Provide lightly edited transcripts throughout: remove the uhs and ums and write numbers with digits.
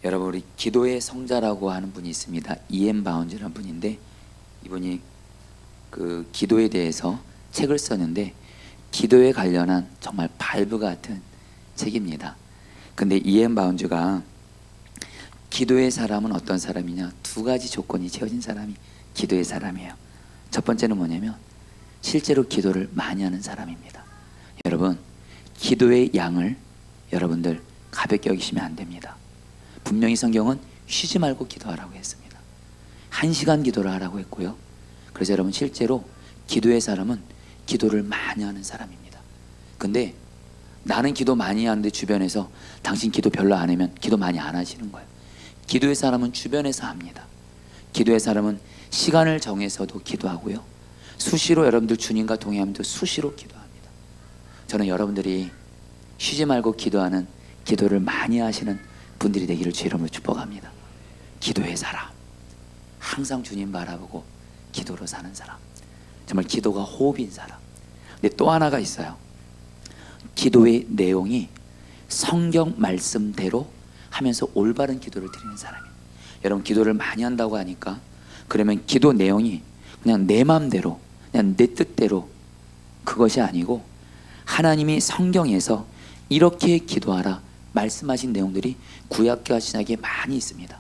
여러분, 우리 기도의 성자라고 하는 분이 있습니다. 이엠 바운즈라는 분인데, 이분이 그 기도에 대해서 책을 썼는데 기도에 관련한 정말 발부 같은 책입니다. 근데 이엠 바운즈가 기도의 사람은 어떤 사람이냐, 두 가지 조건이 채워진 사람이 기도의 사람이에요. 첫 번째는 뭐냐면 실제로 기도를 많이 하는 사람입니다. 여러분, 기도의 양을 여러분들 가볍게 여기시면 안 됩니다. 분명히 성경은 쉬지 말고 기도하라고 했습니다. 1시간 기도를 하라고 했고요. 그래서 여러분, 실제로 기도의 사람은 기도를 많이 하는 사람입니다. 근데 나는 기도 많이 하는데 주변에서 당신 기도 별로 안 하면 기도 많이 안 하시는 거예요. 기도의 사람은 주변에서 합니다. 기도의 사람은 시간을 정해서도 기도하고요, 수시로 여러분들 주님과 동행하면서 수시로 기도합니다. 저는 여러분들이 쉬지 말고 기도하는, 기도를 많이 하시는 분들이 되기를 주 이름으로 축복합니다. 기도의 사람, 항상 주님 바라보고 기도로 사는 사람, 정말 기도가 호흡인 사람. 근데 또 하나가 있어요. 기도의 내용이 성경 말씀대로 하면서 올바른 기도를 드리는 사람이에요. 여러분, 기도를 많이 한다고 하니까 그러면 기도 내용이 그냥 내 마음대로, 그냥 내 뜻대로, 그것이 아니고 하나님이 성경에서 이렇게 기도하라 말씀하신 내용들이 구약과 신약에 많이 있습니다.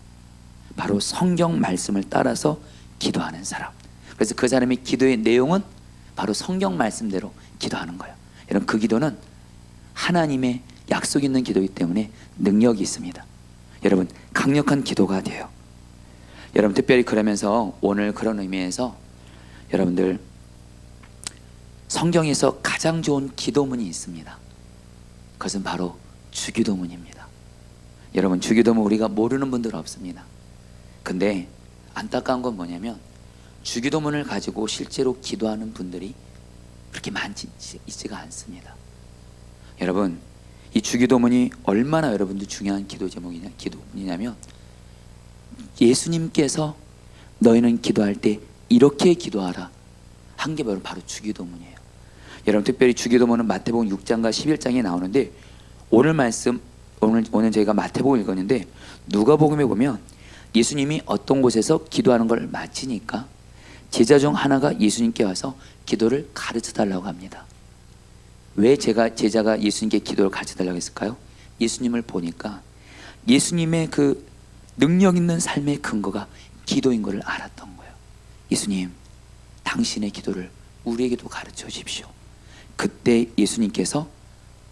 바로 성경 말씀을 따라서 기도하는 사람. 그래서 그 사람의 기도의 내용은 바로 성경 말씀대로 기도하는 거예요. 여러분, 그 기도는 하나님의 약속 있는 기도이기 때문에 능력이 있습니다. 여러분, 강력한 기도가 돼요. 여러분, 특별히 그러면서 오늘 그런 의미에서 여러분들 성경에서 가장 좋은 기도문이 있습니다. 그것은 바로 주기도문입니다. 여러분, 주기도문 우리가 모르는 분들 없습니다. 근데 안타까운 건 뭐냐면 주기도문을 가지고 실제로 기도하는 분들이 그렇게 많지 있지가 않습니다. 여러분, 이 주기도문이 얼마나 여러분들 중요한 기도 제목이냐, 기도문이냐면 예수님께서 너희는 기도할 때 이렇게 기도하라 한 게 바로 주기도문이에요. 여러분, 특별히 주기도문은 마태복음 6장과 11장에 나오는데, 오늘 말씀, 오늘 저희가 마태복음 읽었는데 누가복음에 보면 예수님이 어떤 곳에서 기도하는 걸 마치니까 제자 중 하나가 예수님께 와서 기도를 가르쳐 달라고 합니다. 왜 제자가 예수님께 기도를 가르쳐 달라고 했을까요? 예수님을 보니까 예수님의 그 능력 있는 삶의 근거가 기도인 것을 알았던 거예요. 예수님, 당신의 기도를 우리에게도 가르쳐 주십시오. 그때 예수님께서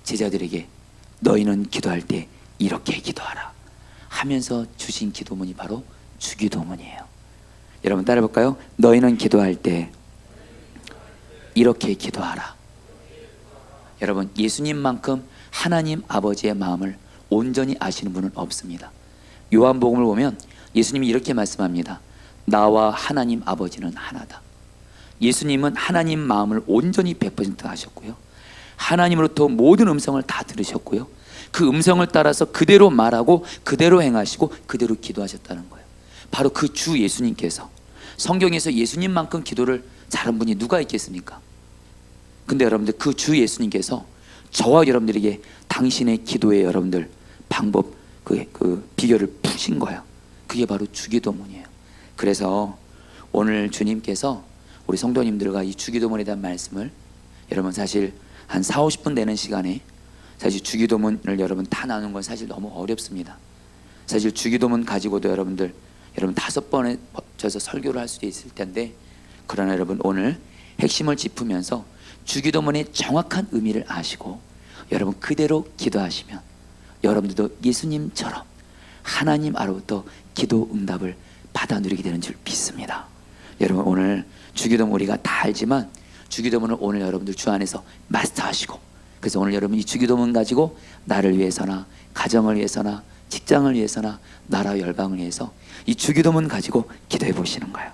제자들에게 너희는 기도할 때 이렇게 기도하라 하면서 주신 기도문이 바로 주기도문이에요. 여러분, 따라해 볼까요? 너희는 기도할 때 이렇게 기도하라. 여러분, 예수님만큼 하나님 아버지의 마음을 온전히 아시는 분은 없습니다. 요한복음을 보면 예수님이 이렇게 말씀합니다. 나와 하나님 아버지는 하나다. 예수님은 하나님 마음을 온전히 100% 아셨고요, 하나님으로부터 모든 음성을 다 들으셨고요, 그 음성을 따라서 그대로 말하고 그대로 행하시고 그대로 기도하셨다는 거예요. 바로 그 주 예수님께서, 성경에서 예수님만큼 기도를 잘한 분이 누가 있겠습니까? 근데 여러분들, 그 주 예수님께서 저와 여러분들에게 당신의 기도의 여러분들 방법, 그 비결을 푸신 거예요. 그게 바로 주기도문이에요. 그래서 오늘 주님께서 우리 성도님들과 이 주기도문에 대한 말씀을, 여러분 사실 한 40-50분 되는 시간에 사실 주기도문을 여러분 다 나누는 건 사실 너무 어렵습니다. 사실 주기도문 가지고도 여러분 5번에 버텨서 설교를 할 수도 있을 텐데, 그러나 여러분 오늘 핵심을 짚으면서 주기도문의 정확한 의미를 아시고 여러분 그대로 기도하시면 여러분들도 예수님처럼 하나님 아로부터 기도 응답을 받아 누리게 되는 줄 믿습니다. 여러분, 오늘 주기도문 우리가 다 알지만 주기도문을 오늘 여러분들 주 안에서 마스터하시고, 그래서 오늘 여러분 이 주기도문 가지고 나를 위해서나 가정을 위해서나 직장을 위해서나 나라 열방을 위해서 이 주기도문 가지고 기도해 보시는 거예요.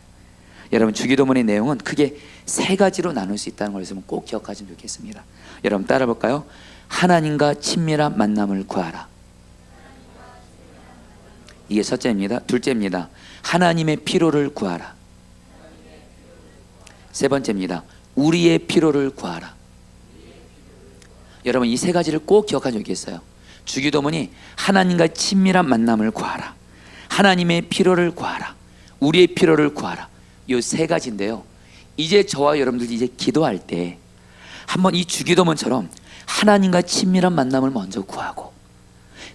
여러분, 주기도문의 내용은 크게 3가지로 나눌 수 있다는 것을 꼭 기억하시면 좋겠습니다. 여러분, 따라 볼까요? 하나님과 친밀한 만남을 구하라. 이게 첫째입니다. 둘째입니다. 하나님의 필요를 구하라. 세 번째입니다. 우리의 필요를 구하라. 여러분, 이 3가지를 꼭 기억하시면 좋겠어요. 주기도문이 하나님과 친밀한 만남을 구하라, 하나님의 필요를 구하라, 우리의 필요를 구하라, 이 세 가지인데요. 이제 저와 여러분들이 이제 기도할 때 한번 이 주기도문처럼 하나님과 친밀한 만남을 먼저 구하고,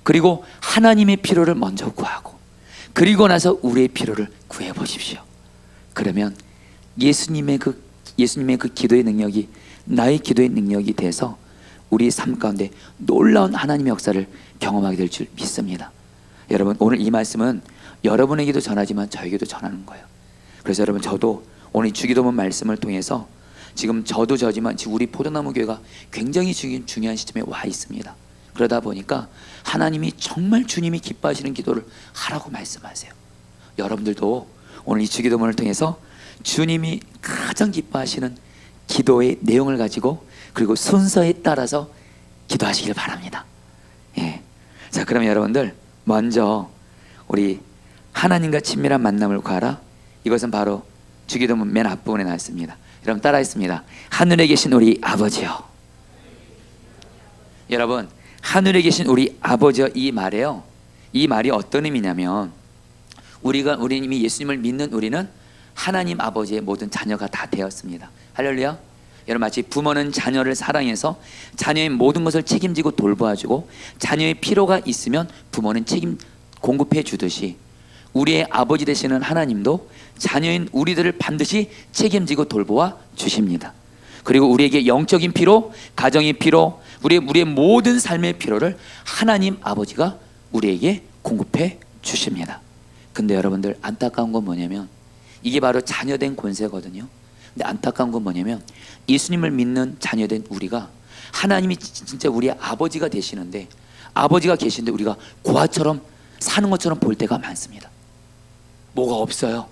그리고 하나님의 필요를 먼저 구하고, 그리고 나서 우리의 필요를 구해 보십시오. 그러면 예수님의 그 기도의 능력이 나의 기도의 능력이 돼서 우리 삶 가운데 놀라운 하나님의 역사를 경험하게 될 줄 믿습니다. 여러분, 오늘 이 말씀은 여러분에게도 전하지만 저에게도 전하는 거예요. 그래서 여러분, 저도 오늘 이 주기도문 말씀을 통해서 지금 저도 저지만 지금 우리 포도나무 교회가 굉장히 중요한 시점에 와 있습니다. 그러다 보니까 하나님이 정말 주님이 기뻐하시는 기도를 하라고 말씀하세요. 여러분들도 오늘 이 주기도문을 통해서 주님이 가장 기뻐하시는 기도의 내용을 가지고, 그리고 순서에 따라서 기도하시길 바랍니다. 예. 자, 그러면 여러분들 먼저 우리 하나님과 친밀한 만남을 구하라. 이것은 바로 주기도문 맨 앞부분에 나왔습니다. 여러분 따라했습니다. 하늘에 계신 우리 아버지요. 여러분, 하늘에 계신 우리 아버지요, 이 말에요, 이 말이 어떤 의미냐면 우리 이미 예수님을 믿는 우리는 하나님 아버지의 모든 자녀가 다 되었습니다. 할렐루야. 여러분, 마치 부모는 자녀를 사랑해서 자녀의 모든 것을 책임지고 돌보아주고 자녀의 필요가 있으면 부모는 공급해 주듯이, 우리의 아버지 되시는 하나님도 자녀인 우리들을 반드시 책임지고 돌보아 주십니다. 그리고 우리에게 영적인 필요, 가정의 필요, 우리의 모든 삶의 필요를 하나님 아버지가 우리에게 공급해 주십니다. 근데 여러분들, 안타까운 건 뭐냐면 이게 바로 자녀된 권세거든요. 근데 안타까운 건 뭐냐면 예수님을 믿는 자녀된 우리가 하나님이 진짜 우리의 아버지가 되시는데, 아버지가 계신데 우리가 고아처럼 사는 것처럼 볼 때가 많습니다. 뭐가 없어요.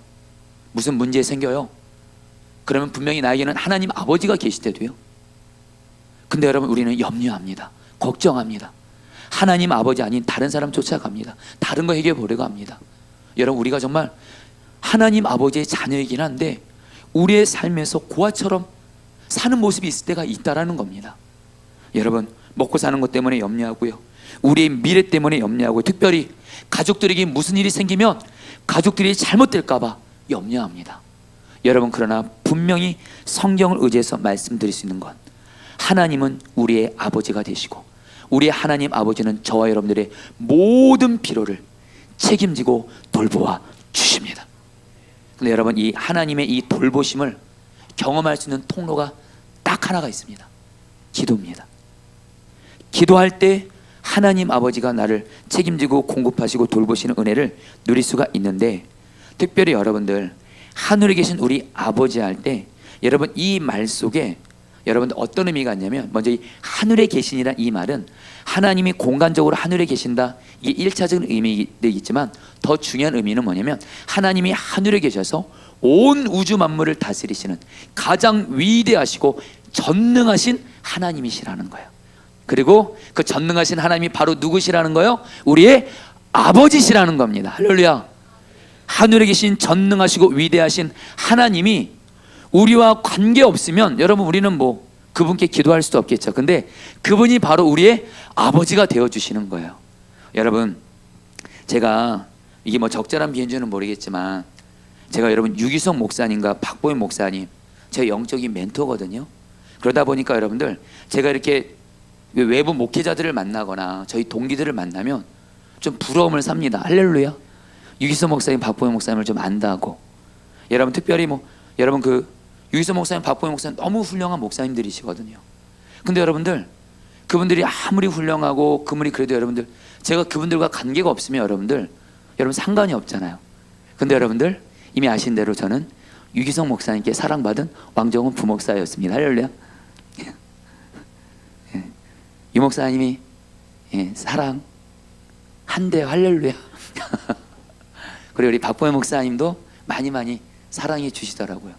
무슨 문제 생겨요. 그러면 분명히 나에게는 하나님 아버지가 계실 때도요. 근데 여러분, 우리는 염려합니다. 걱정합니다. 하나님 아버지 아닌 다른 사람 쫓아갑니다. 다른 거 해결해 보려고 합니다. 여러분, 우리가 정말 하나님 아버지의 자녀이긴 한데 우리의 삶에서 고아처럼 사는 모습이 있을 때가 있다라는 겁니다. 여러분, 먹고 사는 것 때문에 염려하고요, 우리의 미래 때문에 염려하고, 특별히 가족들에게 무슨 일이 생기면 가족들이 잘못될까 봐 염려합니다. 여러분, 그러나 분명히 성경을 의지해서 말씀드릴 수 있는 건 하나님은 우리의 아버지가 되시고 우리의 하나님 아버지는 저와 여러분들의 모든 필요를 책임지고 돌보아 주십니다. 근데 여러분, 이 하나님의 이 돌보심을 경험할 수 있는 통로가 딱 하나가 있습니다. 기도입니다. 기도할 때 하나님 아버지가 나를 책임지고 공급하시고 돌보시는 은혜를 누릴 수가 있는데, 특별히 여러분들 하늘에 계신 우리 아버지 할 때 여러분, 이 말 속에 여러분들 어떤 의미가 있냐면, 먼저 이 하늘에 계신이란 이 말은 하나님이 공간적으로 하늘에 계신다, 이게 1차적인 의미도 있지만 더 중요한 의미는 뭐냐면 하나님이 하늘에 계셔서 온 우주 만물을 다스리시는 가장 위대하시고 전능하신 하나님이시라는 거예요. 그리고 그 전능하신 하나님이 바로 누구시라는 거예요? 우리의 아버지시라는 겁니다. 할렐루야. 하늘에 계신 전능하시고 위대하신 하나님이 우리와 관계없으면 여러분, 우리는 뭐 그분께 기도할 수도 없겠죠. 근데 그분이 바로 우리의 아버지가 되어주시는 거예요. 여러분, 제가 이게 뭐 적절한 비유인지는 모르겠지만 제가 여러분 유기성 목사님과 박보현 목사님 제 영적인 멘토거든요. 그러다 보니까 여러분들, 제가 이렇게 외부 목회자들을 만나거나 저희 동기들을 만나면 좀 부러움을 삽니다. 할렐루야. 유기성 목사님, 박보영 목사님을 좀 안다고. 여러분, 특별히 뭐 여러분 그 유기성 목사님, 박보영 목사님 너무 훌륭한 목사님들이시거든요. 근데 여러분들, 그분들이 아무리 훌륭하고 그분이 그래도 여러분들, 제가 그분들과 관계가 없으면 여러분 상관이 없잖아요. 근데 여러분들 이미 아신 대로 저는 유기성 목사님께 사랑받은 왕정훈 부목사였습니다. 할렐루야. 유 목사님이 사랑 한대요. 할렐루야. 그리고 우리 박보현 목사님도 많이 사랑해 주시더라고요.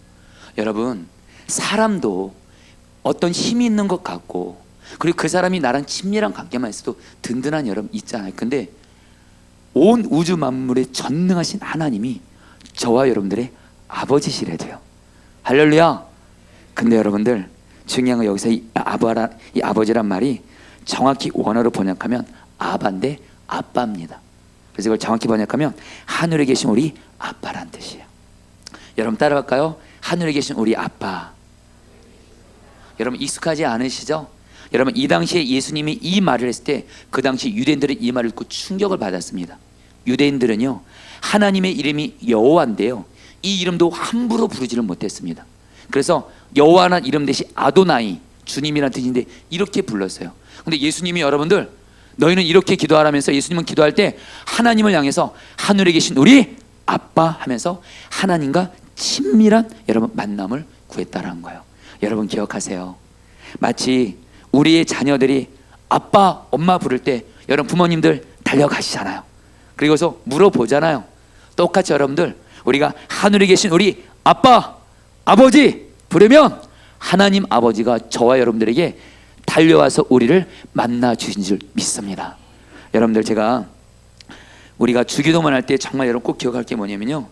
여러분, 사람도 어떤 힘이 있는 것 같고, 그리고 그 사람이 나랑 친밀한 관계만 있어도 든든한 여러분 있잖아요. 근데 온 우주 만물의 전능하신 하나님이 저와 여러분들의 아버지시래도요. 할렐루야. 근데 여러분들, 중요한 건 여기서 이 아버지란 말이 정확히 원어로 번역하면 아바인데 아빠입니다. 그래서 이걸 정확히 번역하면 하늘에 계신 우리 아빠란 뜻이에요. 여러분 따라할까요? 하늘에 계신 우리 아빠. 여러분 익숙하지 않으시죠? 여러분 이 당시에 예수님이 이 말을 했을 때 그 당시 유대인들은 이 말을 듣고 충격을 받았습니다. 유대인들은요 하나님의 이름이 여호와인데요 이 이름도 함부로 부르지를 못했습니다. 그래서 여호와라는 이름 대신 아도나이, 주님이라는 뜻인데 이렇게 불렀어요. 근데 예수님이 여러분들 너희는 이렇게 기도하라면서 예수님은 기도할 때 하나님을 향해서 하늘에 계신 우리 아빠 하면서 하나님과 친밀한 여러분 만남을 구했다라는 거예요. 여러분 기억하세요. 마치 우리의 자녀들이 아빠, 엄마 부를 때 여러분 부모님들 달려가시잖아요. 그리고서 물어보잖아요. 똑같이 여러분들 우리가 하늘에 계신 우리 아빠, 아버지 부르면 하나님 아버지가 저와 여러분들에게 달려와서 우리를 만나 주신 줄 믿습니다. 여러분들 제가 우리가 주기도문 할 때 정말 여러분 꼭 기억할 게 뭐냐면요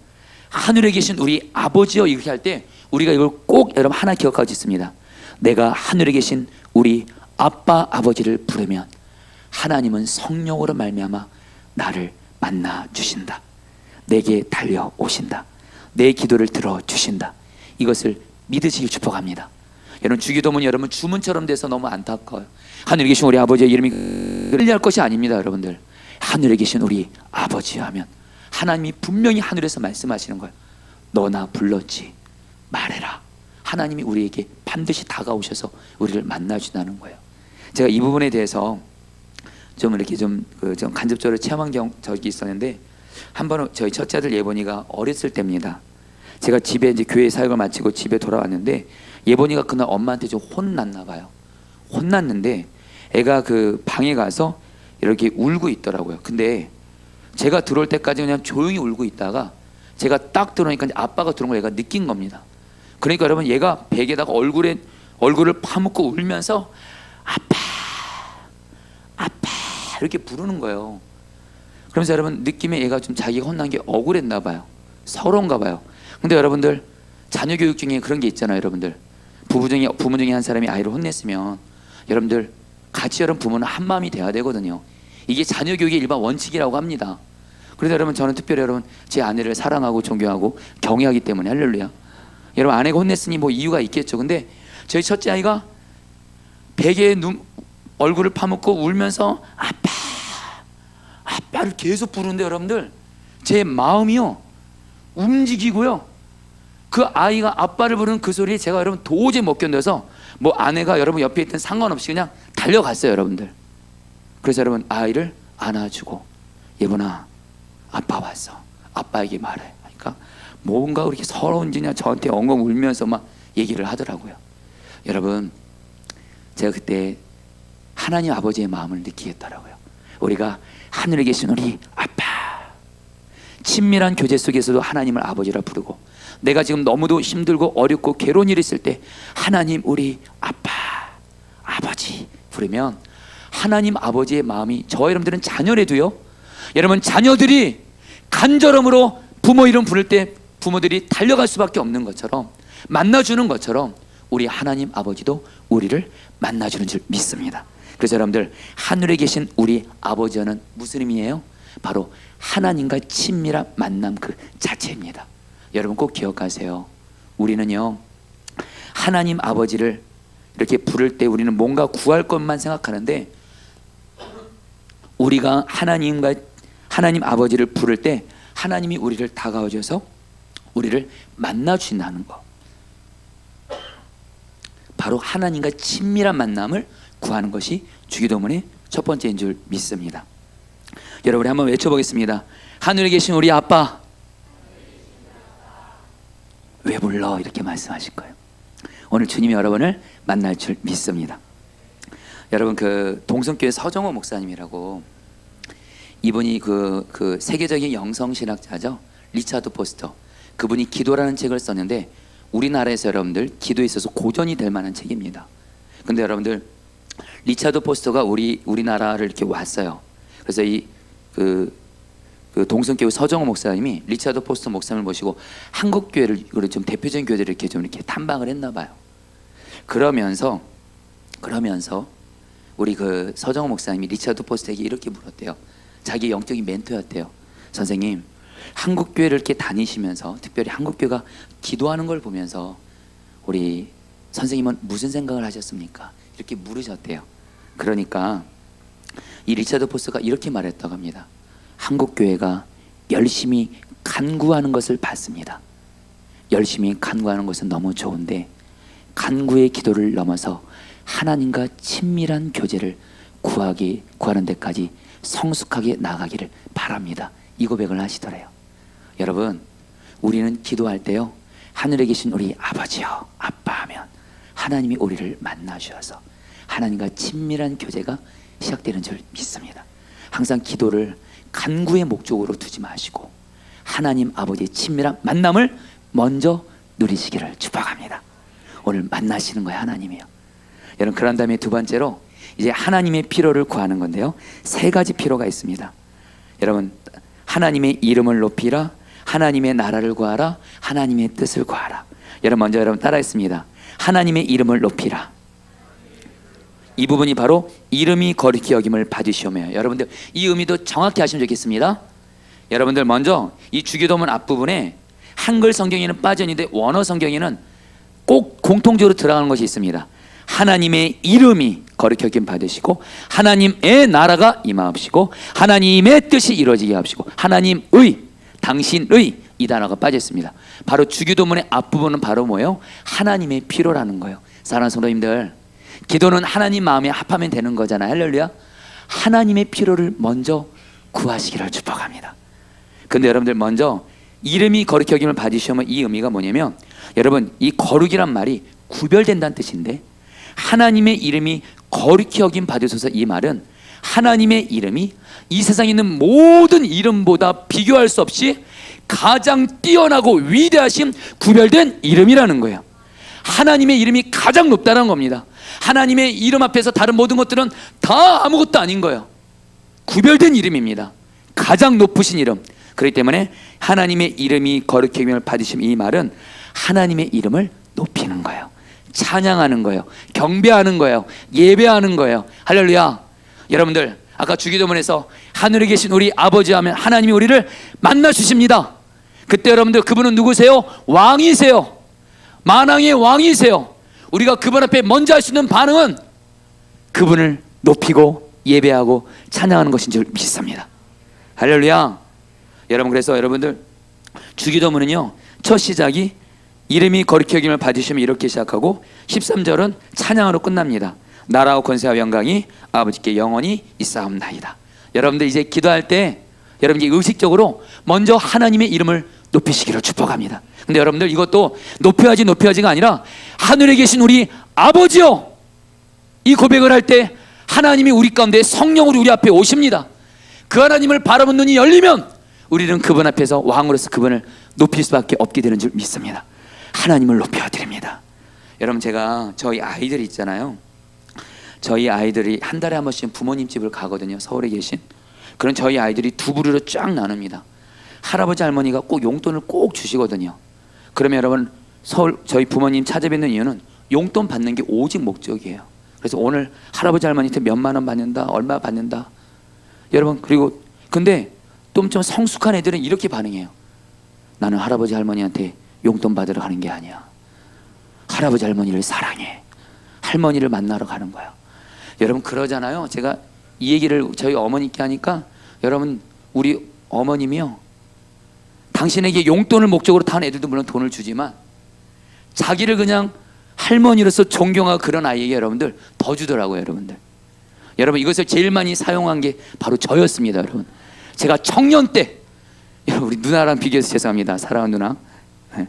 하늘에 계신 우리 아버지여 이렇게 할 때 우리가 이걸 꼭 여러분 하나 기억하고 있습니다. 내가 하늘에 계신 우리 아빠 아버지를 부르면 하나님은 성령으로 말미암아 나를 만나 주신다. 내게 달려오신다. 내 기도를 들어주신다. 이것을 믿으시길 축복합니다. 여러분 주기도문 여러분 주문처럼 돼서 너무 안타까워요. 하늘에 계신 우리 아버지의 이름이 끌려할 것이 아닙니다. 여러분들 하늘에 계신 우리 아버지 하면 하나님이 분명히 하늘에서 말씀하시는 거예요. 너 나 불렀지 말해라. 하나님이 우리에게 반드시 다가오셔서 우리를 만나주다는 거예요. 제가 이 부분에 대해서 좀 이렇게 좀 간접적으로 체험한 적이 있었는데 한 번은 저희 첫째 아들 예본이가 어렸을 때입니다. 제가 집에 이제 교회 사역을 마치고 집에 돌아왔는데 예본이가 그날 엄마한테 좀 혼났나 봐요. 혼났는데 애가 그 방에 가서 이렇게 울고 있더라고요. 근데 제가 들어올 때까지 그냥 조용히 울고 있다가 제가 딱 들어오니까 아빠가 들어온 걸 얘가 느낀 겁니다. 그러니까 여러분 얘가 베개에다가 얼굴을 파묻고 울면서 아빠 아빠 이렇게 부르는 거예요. 그러면서 여러분 느낌에 얘가 좀 자기가 혼난 게 억울했나 봐요. 서러운가 봐요. 근데 여러분들 자녀 교육 중에 그런 게 있잖아요. 여러분들 부모 중에 한 사람이 아이를 혼냈으면 여러분들 같이 여러분 부모는 한 마음이 돼야 되거든요. 이게 자녀 교육의 일반 원칙이라고 합니다. 그래서 여러분 저는 특별히 여러분 제 아내를 사랑하고 존경하고 경외하기 때문에 할렐루야. 여러분 아내가 혼냈으니 뭐 이유가 있겠죠. 근데 저희 첫째 아이가 베개에 얼굴을 파묻고 울면서 아빠 아빠를 계속 부르는데 여러분들 제 마음이요 움직이고요 그 아이가 아빠를 부르는 그 소리에 제가 여러분 도저히 못 견뎌서 뭐 아내가 여러분 옆에 있든 상관없이 그냥 달려갔어요. 여러분들 그래서 여러분 아이를 안아주고 예본아 아빠 왔어 아빠에게 말해. 그러니까 뭔가 그렇게 서러운지 그냥 저한테 엉엉 울면서 막 얘기를 하더라고요. 여러분 제가 그때 하나님 아버지의 마음을 느끼겠더라고요. 우리가 하늘에 계신 우리 아빠 친밀한 교제 속에서도 하나님을 아버지라 부르고 내가 지금 너무도 힘들고 어렵고 괴로운 일이 있을 때 하나님 우리 아빠 아버지 부르면 하나님 아버지의 마음이 저와 여러분들은 자녀래도요 여러분 자녀들이 간절함으로 부모 이름 부를 때 부모들이 달려갈 수밖에 없는 것처럼 만나주는 것처럼 우리 하나님 아버지도 우리를 만나주는 줄 믿습니다. 그래서 여러분들 하늘에 계신 우리 아버지는 무슨 의미예요? 바로 하나님과 친밀한 만남 그 자체입니다. 여러분 꼭 기억하세요. 우리는요 하나님 아버지를 이렇게 부를 때 우리는 뭔가 구할 것만 생각하는데 우리가 하나님 아버지를 부를 때 하나님이 우리를 다가오셔서 우리를 만나 주신다는 거 바로 하나님과 친밀한 만남을 구하는 것이 주기도문의 첫 번째인 줄 믿습니다. 여러분 한번 외쳐보겠습니다. 하늘에 계신 우리 아빠 왜 불러? 이렇게 말씀하실 거예요. 오늘 주님이 여러분을 만날 줄 믿습니다. 여러분 그 동성교회 서정호 목사님이라고 이분이 그 세계적인 영성신학자죠. 리차드 포스터 그분이 기도라는 책을 썼는데 우리나라에서 여러분들 기도에 있어서 고전이 될 만한 책입니다. 근데 여러분들 리차드 포스터가 우리나라를 이렇게 왔어요. 그래서 그 동성교회 서정호 목사님이 리차드 포스터 목사님을 모시고 한국 교회를 좀 대표적인 교회들을 이렇게 좀 이렇게 탐방을 했나 봐요. 그러면서 우리 그 서정호 목사님이 리차드 포스트에게 이렇게 물었대요. 자기 영적인 멘토였대요. 선생님, 한국 교회를 이렇게 다니시면서 특별히 한국 교회가 기도하는 걸 보면서 우리 선생님은 무슨 생각을 하셨습니까? 이렇게 물으셨대요. 그러니까 이 리차드 포스가 이렇게 말했다고 합니다. 한국 교회가 열심히 간구하는 것을 봤습니다. 열심히 간구하는 것은 너무 좋은데 간구의 기도를 넘어서 하나님과 친밀한 교제를 구하는 데까지 성숙하게 나가기를 바랍니다. 이 고백을 하시더래요. 여러분, 우리는 기도할 때요, 하늘에 계신 우리 아버지요, 아빠 하면 하나님이 우리를 만나 주셔서 하나님과 친밀한 교제가 시작되는 줄 믿습니다. 항상 기도를 간구의 목적으로 두지 마시고 하나님 아버지의 친밀한 만남을 먼저 누리시기를 축복합니다. 오늘 만나시는 거예요, 하나님이요. 여러분, 그런 다음에 두 번째로 이제 하나님의 필요를 구하는 건데요, 세 가지 필요가 있습니다. 여러분, 하나님의 이름을 높이라, 하나님의 나라를 구하라, 하나님의 뜻을 구하라. 여러분, 먼저 여러분 따라했습니다. 하나님의 이름을 높이라. 이 부분이 바로 이름이 거룩히 여김을 받으시오며, 여러분들 이 의미도 정확히 하시면 좋겠습니다. 여러분들 먼저 이 주기도문 앞부분에 한글 성경에는 빠져있는데 원어 성경에는 꼭 공통적으로 들어가는 것이 있습니다. 하나님의 이름이 거룩히 여김 받으시고 하나님의 나라가 임하옵시고 하나님의 뜻이 이루어지게 하옵시고 하나님의, 당신의, 이 단어가 빠졌습니다. 바로 주기도문의 앞부분은 바로 뭐예요? 하나님의 필요라는 거예요. 사랑하는 성도님들, 기도는 하나님 마음에 합하면 되는 거잖아요. 할렐루야. 하나님의 필요를 먼저 구하시기를 축복합니다. 근데 여러분들 먼저 이름이 거룩히 여김을 받으시면 이 의미가 뭐냐면, 여러분, 이 거룩이란 말이 구별된다는 뜻인데 하나님의 이름이 거룩히 여김 받으소서, 이 말은 하나님의 이름이 이 세상에 있는 모든 이름보다 비교할 수 없이 가장 뛰어나고 위대하신 구별된 이름이라는 거예요. 하나님의 이름이 가장 높다는 겁니다. 하나님의 이름 앞에서 다른 모든 것들은 다 아무것도 아닌 거예요. 구별된 이름입니다. 가장 높으신 이름. 그렇기 때문에 하나님의 이름이 거룩히 여김을 받으심, 이 말은 하나님의 이름을 높이는 거예요. 찬양하는 거예요. 경배하는 거예요. 예배하는 거예요. 할렐루야. 여러분들, 아까 주기도문에서 하늘에 계신 우리 아버지 하면 하나님이 우리를 만나 주십니다. 그때 여러분들, 그분은 누구세요? 왕이세요. 만왕의 왕이세요. 우리가 그분 앞에 먼저 할 수 있는 반응은 그분을 높이고 예배하고 찬양하는 것인 줄 믿습니다. 할렐루야. 여러분, 그래서 여러분들 주기도문은요, 첫 시작이 이름이 거룩히 여김을 받으시면 이렇게 시작하고 13절은 찬양으로 끝납니다. 나라와 권세와 영광이 아버지께 영원히 있사옵나이다. 여러분들 이제 기도할 때 여러분 이제 의식적으로 먼저 하나님의 이름을 높이시기를 축복합니다. 근데 여러분들 이것도 높여야지가 아니라 하늘에 계신 우리 아버지요, 이 고백을 할 때 하나님이 우리 가운데 성령으로 우리 앞에 오십니다. 그 하나님을 바라본 눈이 열리면 우리는 그분 앞에서 왕으로서 그분을 높일 수밖에 없게 되는 줄 믿습니다. 하나님을 높여드립니다. 여러분, 제가 저희 아이들이 있잖아요. 저희 아이들이 한 달에 한 번씩 부모님 집을 가거든요. 서울에 계신. 그런 저희 아이들이 두 부류로 쫙 나눕니다. 할아버지 할머니가 꼭 용돈을 꼭 주시거든요. 그러면 여러분, 저희 부모님 찾아뵙는 이유는 용돈 받는 게 오직 목적이에요. 그래서 오늘 할아버지 할머니한테 몇만 원 받는다, 얼마 받는다. 여러분, 그리고 근데 좀 성숙한 애들은 이렇게 반응해요. 나는 할아버지 할머니한테 용돈 받으러 가는 게 아니야. 할아버지 할머니를 사랑해. 할머니를 만나러 가는 거야. 여러분, 그러잖아요. 제가 이 얘기를 저희 어머니께 하니까, 여러분, 우리 어머님이요, 당신에게 용돈을 목적으로 타는 애들도 물론 돈을 주지만 자기를 그냥 할머니로서 존경하고 그런 아이에게 여러분들 더 주더라고요. 여러분, 이것을 제일 많이 사용한 게 바로 저였습니다. 여러분, 제가 청년 때, 여러분, 우리 누나랑 비교해서 죄송합니다. 사랑하는 누나. 네.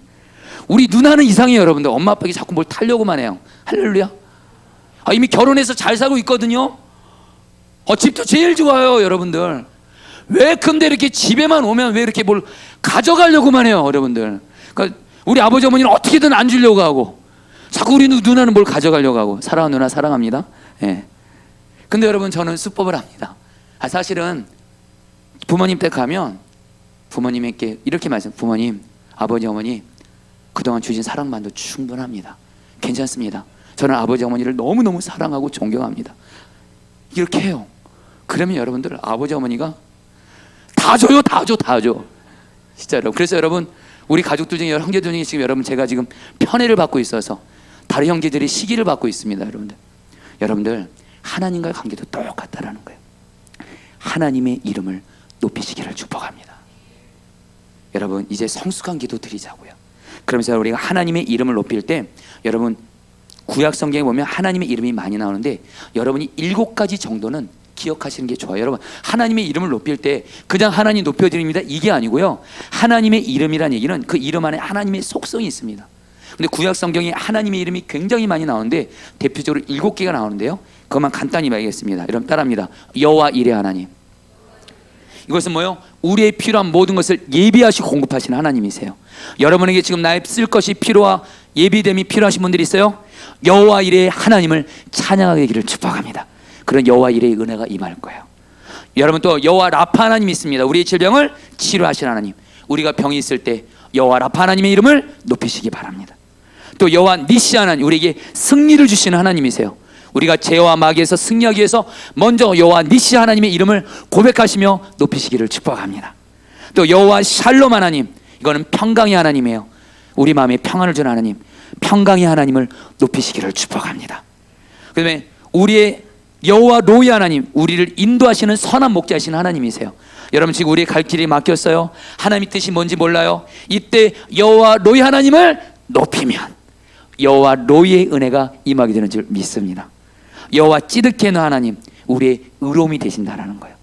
우리 누나는 이상해요. 여러분들, 엄마 아빠에게 자꾸 뭘 타려고만 해요. 할렐루야. 이미 결혼해서 잘 살고 있거든요. 집도 제일 좋아요. 여러분들, 왜 근데 이렇게 집에만 오면 왜 이렇게 뭘 가져가려고만 해요. 여러분들, 그러니까 우리 아버지 어머니는 어떻게든 안 주려고 하고 자꾸 우리 누나는 뭘 가져가려고 하고. 사랑하는 누나 사랑합니다. 예. 근데 여러분, 저는 수법을 합니다. 사실은 부모님 댁 가면 부모님에게 이렇게 말씀, 부모님, 아버지 어머니 그동안 주신 사랑만도 충분합니다. 괜찮습니다. 저는 아버지 어머니를 너무너무 사랑하고 존경합니다. 이렇게 해요. 그러면 여러분들 아버지 어머니가 다 줘요, 다 줘, 다 줘. 진짜 여러분. 그래서 여러분 우리 가족들 중에 형제들 중에 지금 여러분 제가 지금 편애를 받고 있어서 다른 형제들이 시기를 받고 있습니다. 여러분들 하나님과의 관계도 똑같다라는 거예요. 하나님의 이름을 높이시기를 축복합니다. 여러분 이제 성숙한 기도 드리자고요. 그러면서 우리가 하나님의 이름을 높일 때 여러분 구약 성경에 보면 하나님의 이름이 많이 나오는데 여러분이 7가지 정도는 기억하시는 게 좋아요. 여러분 하나님의 이름을 높일 때 그냥 하나님 높여드립니다 이게 아니고요. 하나님의 이름이란 얘기는 그 이름 안에 하나님의 속성이 있습니다. 근데 구약 성경에 하나님의 이름이 굉장히 많이 나오는데 대표적으로 7개가 나오는데요. 그것만 간단히 말하겠습니다. 여러분 따라합니다. 여호와 이레 하나님. 이것은 뭐요? 우리의 필요한 모든 것을 예비하시고 공급하시는 하나님이세요. 여러분에게 지금 나의 쓸 것이 필요와 예비됨이 필요하신 분들이 있어요. 여호와 이레 하나님을 찬양하게 되기를 축복합니다. 그런 여호와 이레의 은혜가 임할 거예요. 여러분 또 여호와 라파 하나님이 있습니다. 우리의 질병을 치료하시는 하나님. 우리가 병이 있을 때 여호와 라파 하나님의 이름을 높이시기 바랍니다. 또 여호와 니시 하나님, 우리에게 승리를 주시는 하나님이세요. 우리가 죄와 마귀에서 승리하기 위해서 먼저 여호와 니시 하나님의 이름을 고백하시며 높이시기를 축복합니다. 또 여호와 샬롬 하나님, 이거는 평강의 하나님이에요. 우리 마음에 평안을 주는 하나님, 평강의 하나님을 높이시기를 축복합니다. 그다음에 우리의 여호와 로이 하나님, 우리를 인도하시는 선한 목자이신 하나님이세요. 여러분 지금 우리의 갈 길이 막혔어요. 하나님의 뜻이 뭔지 몰라요. 이때 여호와 로이 하나님을 높이면 여호와 로이의 은혜가 임하게 되는 줄 믿습니다. 여호와 찌드케노 하나님, 우리의 의로움이 되신다라는 거예요.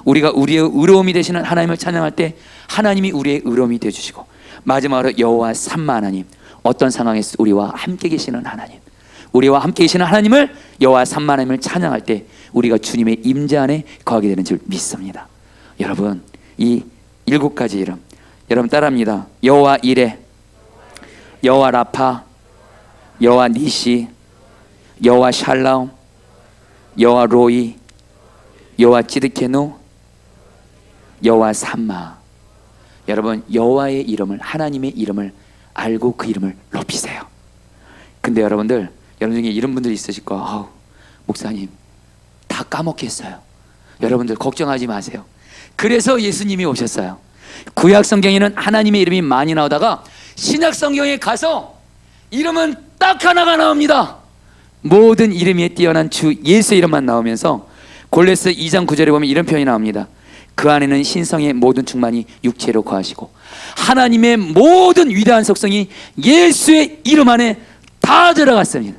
우리가 우리의 의로움이 되시는 하나님을 찬양할 때 하나님이 우리의 의로움이 되어주시고, 마지막으로 여호와 삼마 하나님, 어떤 상황에서 우리와 함께 계시는 하나님, 우리와 함께 계시는 하나님을 여호와 삼마 하나님을 찬양할 때 우리가 주님의 임재 안에 거하게 되는 줄 믿습니다. 여러분 이 7가지 이름 여러분 따라합니다. 여호와 이레, 여호와 라파, 여호와 니시, 여호와 샬롬, 여호와 로이, 여호와 찌드케노, 여호와 삼마. 여러분 여호와의 이름을, 하나님의 이름을 알고 그 이름을 높이세요. 근데 여러분 중에 이런 분들이 있으실 거예요. 목사님 다 까먹겠어요. 여러분들 걱정하지 마세요. 그래서 예수님이 오셨어요. 구약 성경에는 하나님의 이름이 많이 나오다가 신약 성경에 가서 이름은 딱 하나가 나옵니다. 모든 이름에 뛰어난 주 예수의 이름만 나오면서 골로새 2장 9절에 보면 이런 표현이 나옵니다. 그 안에는 신성의 모든 충만이 육체로 거하시고 하나님의 모든 위대한 속성이 예수의 이름 안에 다 들어갔습니다.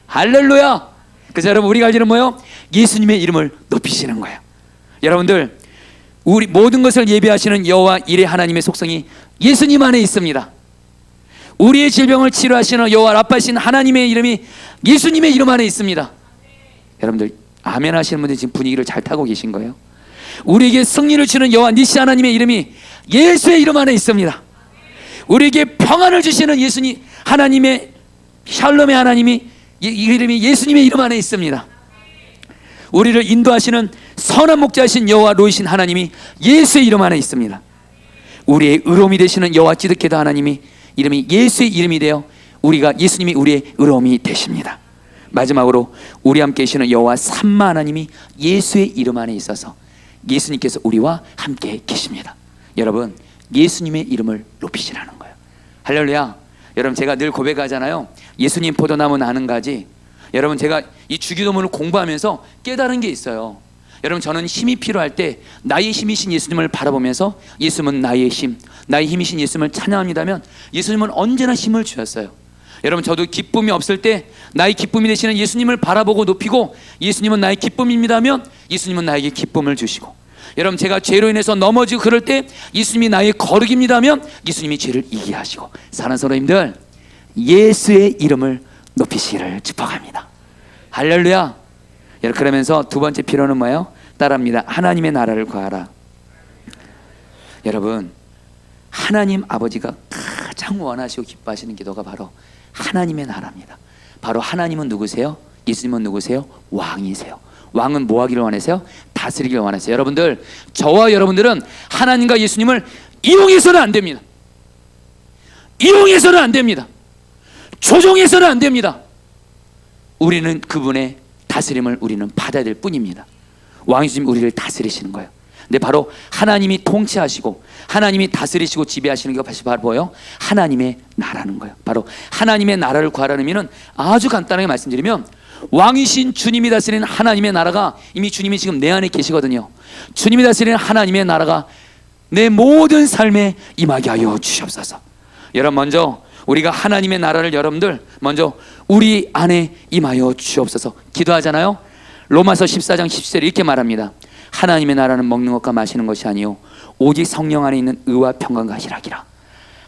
할렐루야. 그래서 여러분 우리가 알지는 뭐예요? 예수님의 이름을 높이시는 거예요. 여러분들 우리 모든 것을 예비하시는 여호와 이레 하나님의 속성이 예수님 안에 있습니다. 우리의 질병을 치료하시는 여호와 라파신 하나님의 이름이 예수님의 이름 안에 있습니다. 여러분들 아멘 하시는 분들이 지금 분위기를 잘 타고 계신 거예요. 우리에게 승리를 주는 여호와 니시 하나님의 이름이 예수의 이름 안에 있습니다. 우리에게 평안을 주시는 예수님 하나님의 샬롬의 하나님이 이 이름이 예수님의 이름 안에 있습니다. 우리를 인도하시는 선한 목자이신 여호와 로이신 하나님이 예수의 이름 안에 있습니다. 우리의 의로움이 되시는 여호와 찌드케도 하나님이 이름이 예수의 이름이 되어 우리가 예수님이 우리의 의로움이 되십니다. 마지막으로 우리 함께 계시는 여호와 삼마 하나님이 예수의 이름 안에 있어서 예수님께서 우리와 함께 계십니다. 여러분 예수님의 이름을 높이시라는 거예요. 할렐루야. 여러분 제가 늘 고백하잖아요. 예수님 포도나무 나는 가지. 여러분 제가 이 주기도문을 공부하면서 깨달은 게 있어요. 여러분 저는 힘이 필요할 때 나의 힘이신 예수님을 바라보면서 예수님은 나의 힘, 나의 힘이신 예수님을 찬양합니다면 예수님은 언제나 힘을 주셨어요. 여러분 저도 기쁨이 없을 때 나의 기쁨이 되시는 예수님을 바라보고 높이고 예수님은 나의 기쁨입니다면 예수님은 나에게 기쁨을 주시고, 여러분 제가 죄로 인해서 넘어지고 그럴 때 예수님이 나의 거룩입니다면 예수님이 죄를 이기게 하시고, 사랑하는 성도님들 예수의 이름을 높이시기를 축복합니다. 할렐루야. 여러분 그러면서 두 번째 필요는 뭐예요? 따라합니다. 하나님의 나라를 구하라. 여러분 하나님 아버지가 가장 원하시고 기뻐하시는 기도가 바로 하나님의 나라입니다. 바로 하나님은 누구세요? 예수님은 누구세요? 왕이세요. 왕은 뭐 하기를 원하세요? 다스리기를 원하세요. 여러분들 저와 여러분들은 하나님과 예수님을 이용해서는 안 됩니다. 이용해서는 안 됩니다. 조종해서는 안 됩니다. 우리는 그분의 다스림을 우리는 받아야 될 뿐입니다. 왕이신 우리를 다스리시는 거예요. 근데 바로 하나님이 통치하시고 하나님이 다스리시고 지배하시는 게 바로 뭐예요? 하나님의 나라는 거예요. 바로 하나님의 나라를 구하라는 의미는 아주 간단하게 말씀드리면, 왕이신 주님이 다스리는 하나님의 나라가 이미 주님이 지금 내 안에 계시거든요. 주님이 다스리는 하나님의 나라가 내 모든 삶에 임하게 하여 주시옵소서. 여러분, 먼저 우리가 하나님의 나라를 여러분들 먼저 우리 안에 임하여 주시옵소서 기도하잖아요. 로마서 14장 17절 이렇게 말합니다. 하나님의 나라는 먹는 것과 마시는 것이 아니요 오직 성령 안에 있는 의와 평강과 희락이라.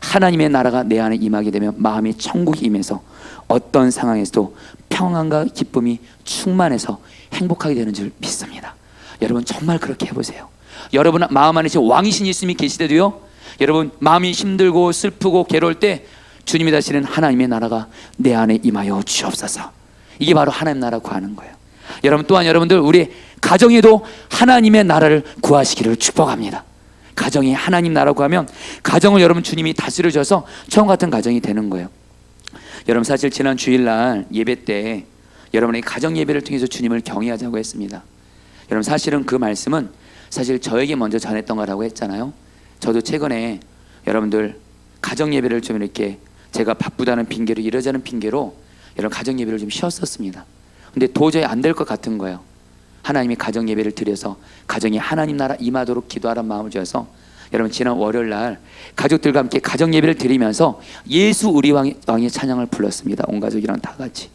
하나님의 나라가 내 안에 임하게 되면 마음이 천국이 임해서 어떤 상황에서도 평안과 기쁨이 충만해서 행복하게 되는 줄 믿습니다. 여러분, 정말 그렇게 해보세요. 여러분 마음 안에 지금 왕이신 예수님이 계시대도요, 여러분 마음이 힘들고 슬프고 괴로울 때 주님이 다스리는 하나님의 나라가 내 안에 임하여 주옵소서. 이게 바로 하나님 나라 구하는 거예요. 여러분, 또한 여러분들 우리 가정에도 하나님의 나라를 구하시기를 축복합니다. 가정에 하나님 나라 구하면 가정을 여러분 주님이 다스려 주셔서 처음 같은 가정이 되는 거예요. 여러분, 사실 지난 주일날 예배 때 여러분의 가정 예배를 통해서 주님을 경외하자고 했습니다. 여러분, 사실은 그 말씀은 사실 저에게 먼저 전했던 거라고 했잖아요. 저도 최근에 여러분들 가정 예배를 좀 이렇게 제가 바쁘다는 핑계로, 이러자는 핑계로 여러분 가정 예배를 좀 쉬었었습니다. 근데 도저히 안 될 것 같은 거예요. 하나님이 가정 예배를 드려서 가정에 하나님 나라 임하도록 기도하라는 마음을 주셔서 여러분 지난 월요일 날 가족들과 함께 가정 예배를 드리면서 예수 우리 왕의 찬양을 불렀습니다. 온 가족이랑 다 같이.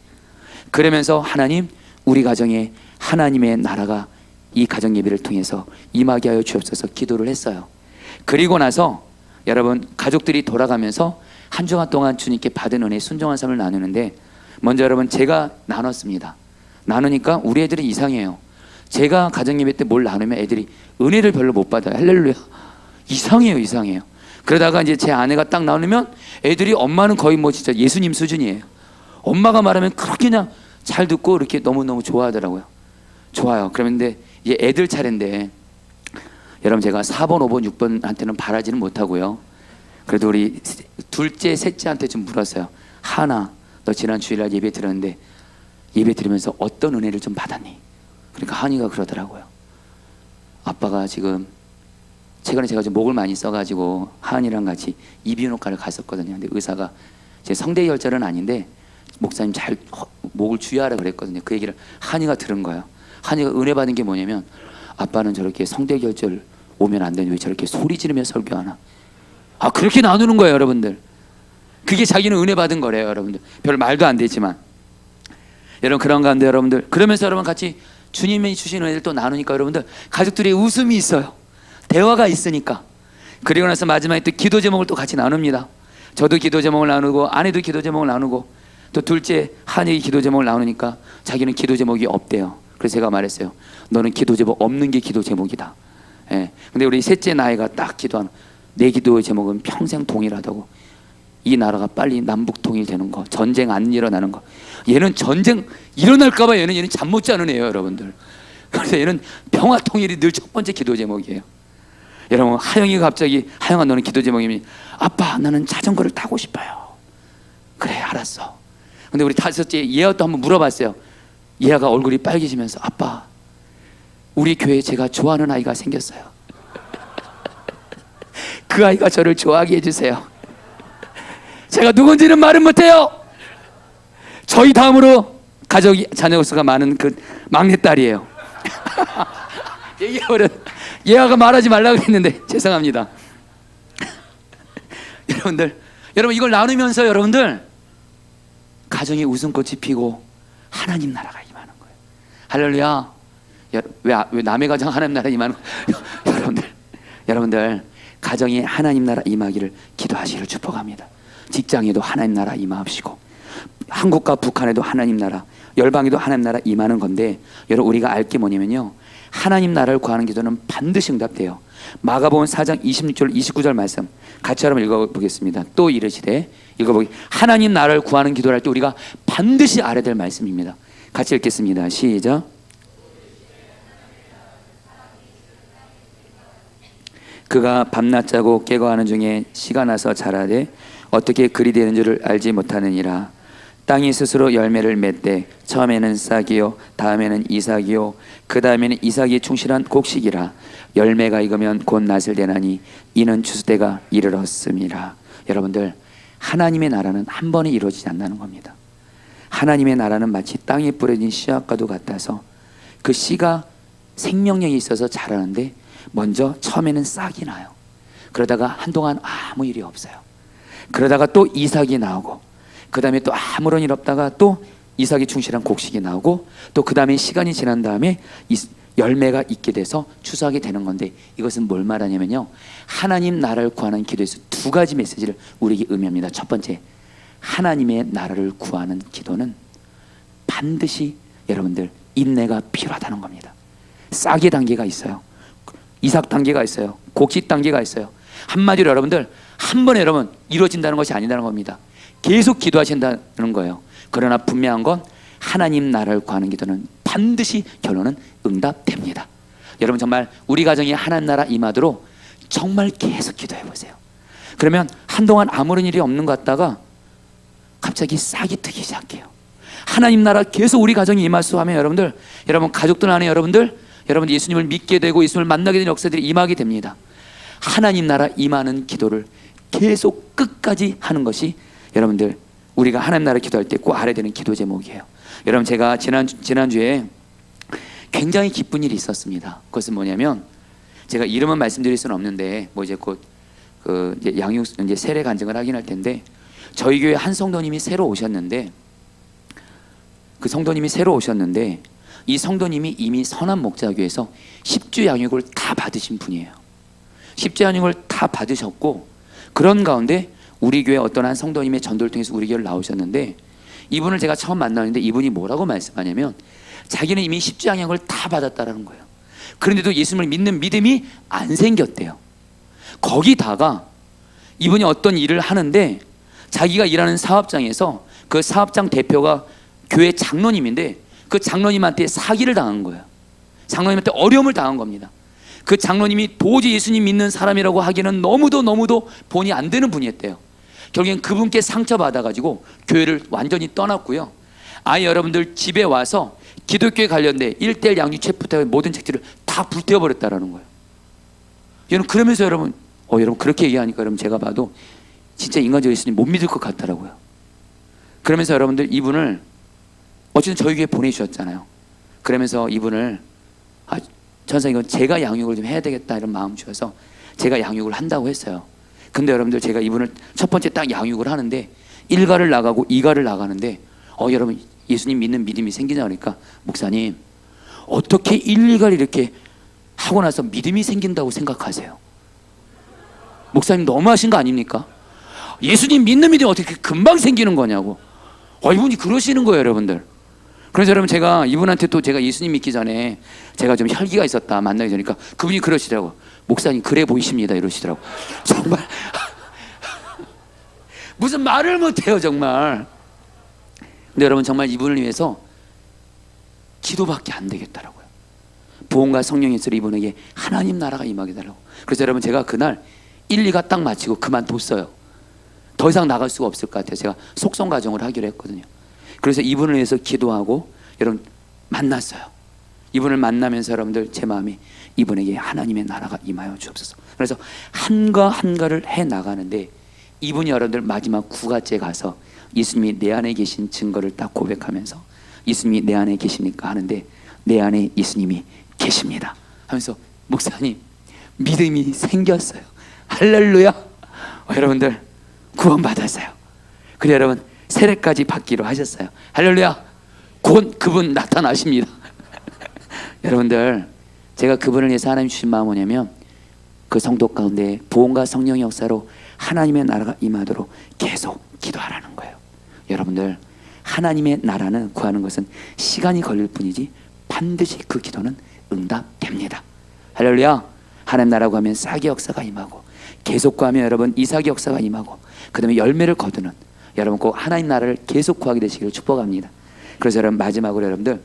그러면서 하나님, 우리 가정에 하나님의 나라가 이 가정 예배를 통해서 임하게 하여 주옵소서 기도를 했어요. 그리고 나서 여러분 가족들이 돌아가면서 한 주간 동안 주님께 받은 은혜 순종한 삶을 나누는데, 먼저 여러분 제가 나눴습니다. 나누니까 우리 애들이 이상해요. 제가 가정 예배 때 뭘 나누면 애들이 은혜를 별로 못 받아요. 할렐루야. 이상해요. 그러다가 이제 제 아내가 딱 나누면 애들이, 엄마는 거의 뭐 진짜 예수님 수준이에요. 엄마가 말하면 그렇게 그냥 잘 듣고 이렇게 너무너무 좋아하더라고요. 좋아요. 그런데 이제 애들 차례인데 여러분 제가 4번, 5번, 6번한테는 바라지는 못하고요. 그래도 우리 둘째, 셋째한테 좀 물었어요. 하나, 너 지난 주일날 예배 들었는데 예배 들으면서 어떤 은혜를 좀 받았니? 그러니까 한이가 그러더라고요. 아빠가 지금 최근에 제가 좀 목을 많이 써가지고 한이랑 같이 이비인후과를 갔었거든요. 근데 의사가 제 성대결절은 아닌데 목사님 잘 목을 주의하라 그랬거든요. 그 얘기를 한이가 들은 거예요. 한이가 은혜 받은 게 뭐냐면, 아빠는 저렇게 성대결절 오면 안 되는데 왜 저렇게 소리 지르며 설교하나? 아, 그렇게 나누는 거예요, 여러분들. 그게 자기는 은혜 받은 거래요, 여러분들. 별 말도 안 되지만. 여러분, 그런 가운데 여러분들, 그러면서 여러분 같이 주님이 주신 은혜를 또 나누니까 여러분들 가족들의 웃음이 있어요. 대화가 있으니까. 그리고 나서 마지막에 또 기도 제목을 또 같이 나눕니다. 저도 기도 제목을 나누고 아내도 기도 제목을 나누고 또 둘째 한이 기도 제목을 나누니까 자기는 기도 제목이 없대요. 그래서 제가 말했어요. 너는 기도 제목 없는 게 기도 제목이다. 예. 근데 우리 셋째 나이가 딱 기도하는, 내 기도의 제목은 평생 동일하다고. 이 나라가 빨리 남북 통일되는 거, 전쟁 안 일어나는 거. 얘는 전쟁 일어날까봐 얘는 잠 못 자는 애예요, 여러분들. 그래서 얘는 평화 통일이 늘 첫 번째 기도 제목이에요. 여러분, 하영이가 갑자기, 하영아 너는 기도 제목이면, 아빠 나는 자전거를 타고 싶어요. 그래, 알았어. 근데 우리 다섯째 예아도 한번 물어봤어요. 예아가 얼굴이 빨개지면서, 아빠 우리 교회에 제가 좋아하는 아이가 생겼어요. 그 아이가 저를 좋아하게 해주세요. 제가 누군지는 말은 못해요. 저희 다음으로 가족이, 자녀 수가 많은 그 막내딸이에요. 얘기해버려. 예아가 말하지 말라고 했는데 죄송합니다. 여러분 이걸 나누면서 여러분들 가정에 웃음꽃이 피고 하나님 나라가 임하는 거예요. 할렐루야. 왜 남의 가정 하나님 나라 임하는 거예요? 여러분들 가정에 하나님 나라 임하기를 기도하시기를 축복합니다. 직장에도 하나님 나라 임하시고, 한국과 북한에도 하나님 나라, 열방에도 하나님 나라 임하는 건데, 여러분 우리가 알 게 뭐냐면요, 하나님 나라를 구하는 기도는 반드시 응답돼요. 마가복음 4장 26절 29절 말씀 같이 한번 읽어보겠습니다. 또 이르시되, 읽어보기, 하나님 나라를 구하는 기도를 할 때 우리가 반드시 알아야 될 말씀입니다. 같이 읽겠습니다. 시작. 그가 밤낮 자고 깨고 하는 중에 시가 나서 자라되 어떻게 그리 되는 줄을 알지 못하느니라. 땅이 스스로 열매를 맺되 처음에는 싹이요 다음에는 이삭이요 그 다음에는 이삭이 충실한 곡식이라. 열매가 익으면 곧 낫을 내나니 이는 추수때가 이르렀음이라. 여러분들, 하나님의 나라는 한 번에 이루어지지 않는 겁니다. 하나님의 나라는 마치 땅에 뿌려진 씨앗과도 같아서 그 씨가 생명력이 있어서 자라는데 먼저 처음에는 싹이 나요. 그러다가 한동안 아무 일이 없어요. 그러다가 또 이삭이 나오고 그 다음에 또 아무런 일 없다가 또 이삭이 충실한 곡식이 나오고 또 그 다음에 시간이 지난 다음에 열매가 있게 돼서 추수하게 되는 건데, 이것은 뭘 말하냐면요, 하나님 나라를 구하는 기도에서 두 가지 메시지를 우리에게 의미합니다. 첫 번째, 하나님의 나라를 구하는 기도는 반드시 여러분들 인내가 필요하다는 겁니다. 싹의 단계가 있어요. 이삭 단계가 있어요. 곡식 단계가 있어요. 한마디로 여러분들, 한 번에 여러분 이루어진다는 것이 아니라는 겁니다. 계속 기도하신다는 거예요. 그러나 분명한 건 하나님 나라를 구하는 기도는 반드시 결론은 응답됩니다. 여러분, 정말 우리 가정에 하나님 나라 임하도록 정말 계속 기도해 보세요. 그러면 한동안 아무런 일이 없는 것 같다가 갑자기 싹이 트기 시작해요. 하나님 나라 계속 우리 가정에 임할 수 하면 여러분들, 여러분 가족들 안에 여러분들 예수님을 믿게 되고 예수님을 만나게 되는 역사들이 임하게 됩니다. 하나님 나라 임하는 기도를 계속 끝까지 하는 것이 여러분들 우리가 하나님 나라 기도할 때 꼭 알아야 되는 기도 제목이에요. 여러분, 제가 지난주에 굉장히 기쁜 일이 있었습니다. 그것은 뭐냐면, 제가 이름은 말씀드릴 수는 없는데 뭐 이제 곧 이제 양육 이제 세례 간증을 하긴 할 텐데, 저희 교회 한 성도님이 새로 오셨는데, 그 성도님이 새로 오셨는데 이 성도님이 이미 선한 목자교회에서 10주 양육을 다 받으신 분이에요. 10주 양육을 다 받으셨고, 그런 가운데 우리 교회 어떤 한 성도님의 전도를 통해서 우리 교회를 나오셨는데, 이분을 제가 처음 만나는데 이분이 뭐라고 말씀하냐면, 자기는 이미 10주 양육을 다 받았다라는 거예요. 그런데도 예수님을 믿는 믿음이 안 생겼대요. 거기다가 이분이 어떤 일을 하는데, 자기가 일하는 사업장에서 그 사업장 대표가 교회 장로님인데 그 장로님한테 사기를 당한 거예요. 장로님한테 어려움을 당한 겁니다. 그 장로님이 도저히 예수님 믿는 사람이라고 하기에는 너무도 본이 안 되는 분이었대요. 결국엔 그분께 상처받아가지고 교회를 완전히 떠났고요. 아예 여러분들 집에 와서 기독교에 관련된 1:1 양육 책부터 모든 책들을 다 불태워버렸다라는 거예요. 여러분, 그러면서 여러분 그렇게 얘기하니까 여러분 제가 봐도 진짜 인간적으로 예수님 못 믿을 것 같더라고요. 그러면서 여러분들 이분을 어쨌든 저희 교회에 보내주셨잖아요. 그러면서 이분을 전사 이건 제가 양육을 좀 해야 되겠다 이런 마음 주셔서 제가 양육을 한다고 했어요. 근데 여러분들 제가 이분을 첫 번째 딱 양육을 하는데 1가를 나가고 2가를 나가는데 여러분 예수님 믿는 믿음이 생기자 그러니까, 목사님 어떻게 1, 2가를 이렇게 하고 나서 믿음이 생긴다고 생각하세요? 목사님 너무하신 거 아닙니까? 예수님 믿는 믿음이 어떻게 금방 생기는 거냐고. 이분이 그러시는 거예요, 여러분들. 그래서 여러분 제가 이분한테 또 제가 예수님 믿기 전에 제가 좀 혈기가 있었다 만나기 전이니까 그분이 그러시더라고. 목사님 그래 보이십니다 이러시더라고. 정말 무슨 말을 못해요 정말. 근데 여러분 정말 이분을 위해서 기도밖에 안 되겠더라고요. 보험과 성령의 소리 이분에게 하나님 나라가 임하게 달라고. 그래서 여러분 제가 그날 1, 2가 딱 마치고 그만뒀어요. 더 이상 나갈 수가 없을 것 같아요. 제가 속성 과정을 하기로 했거든요. 그래서 이분을 위해서 기도하고 여러분 만났어요. 이분을 만나면서 여러분들 제 마음이 이분에게 하나님의 나라가 임하여 주옵소서. 그래서 한가 한가를 해 나가는데 이분이 여러분들 마지막 9가째 가서 예수님이 내 안에 계신 증거를 딱 고백하면서 예수님이 내 안에 계십니까 하는데 내 안에 예수님이 계십니다 하면서 목사님 믿음이 생겼어요. 할렐루야. 여러분들 구원 받았어요. 그래 여러분 세례까지 받기로 하셨어요. 할렐루야. 곧 그분 나타나십니다. 여러분들 제가 그분을 위해서 하나님 주신 마음은 뭐냐면 그 성도 가운데 보험과 성령의 역사로 하나님의 나라가 임하도록 계속 기도하라는 거예요. 여러분들 하나님의 나라는 구하는 것은 시간이 걸릴 뿐이지 반드시 그 기도는 응답됩니다. 할렐루야. 하나님 나라 구하면 싹의 역사가 임하고 계속 구하면 여러분 이삭의 역사가 임하고 그 다음에 열매를 거두는 여러분 꼭 하나님 나라를 계속 구하게 되시기를 축복합니다. 그래서 여러분 마지막으로 여러분들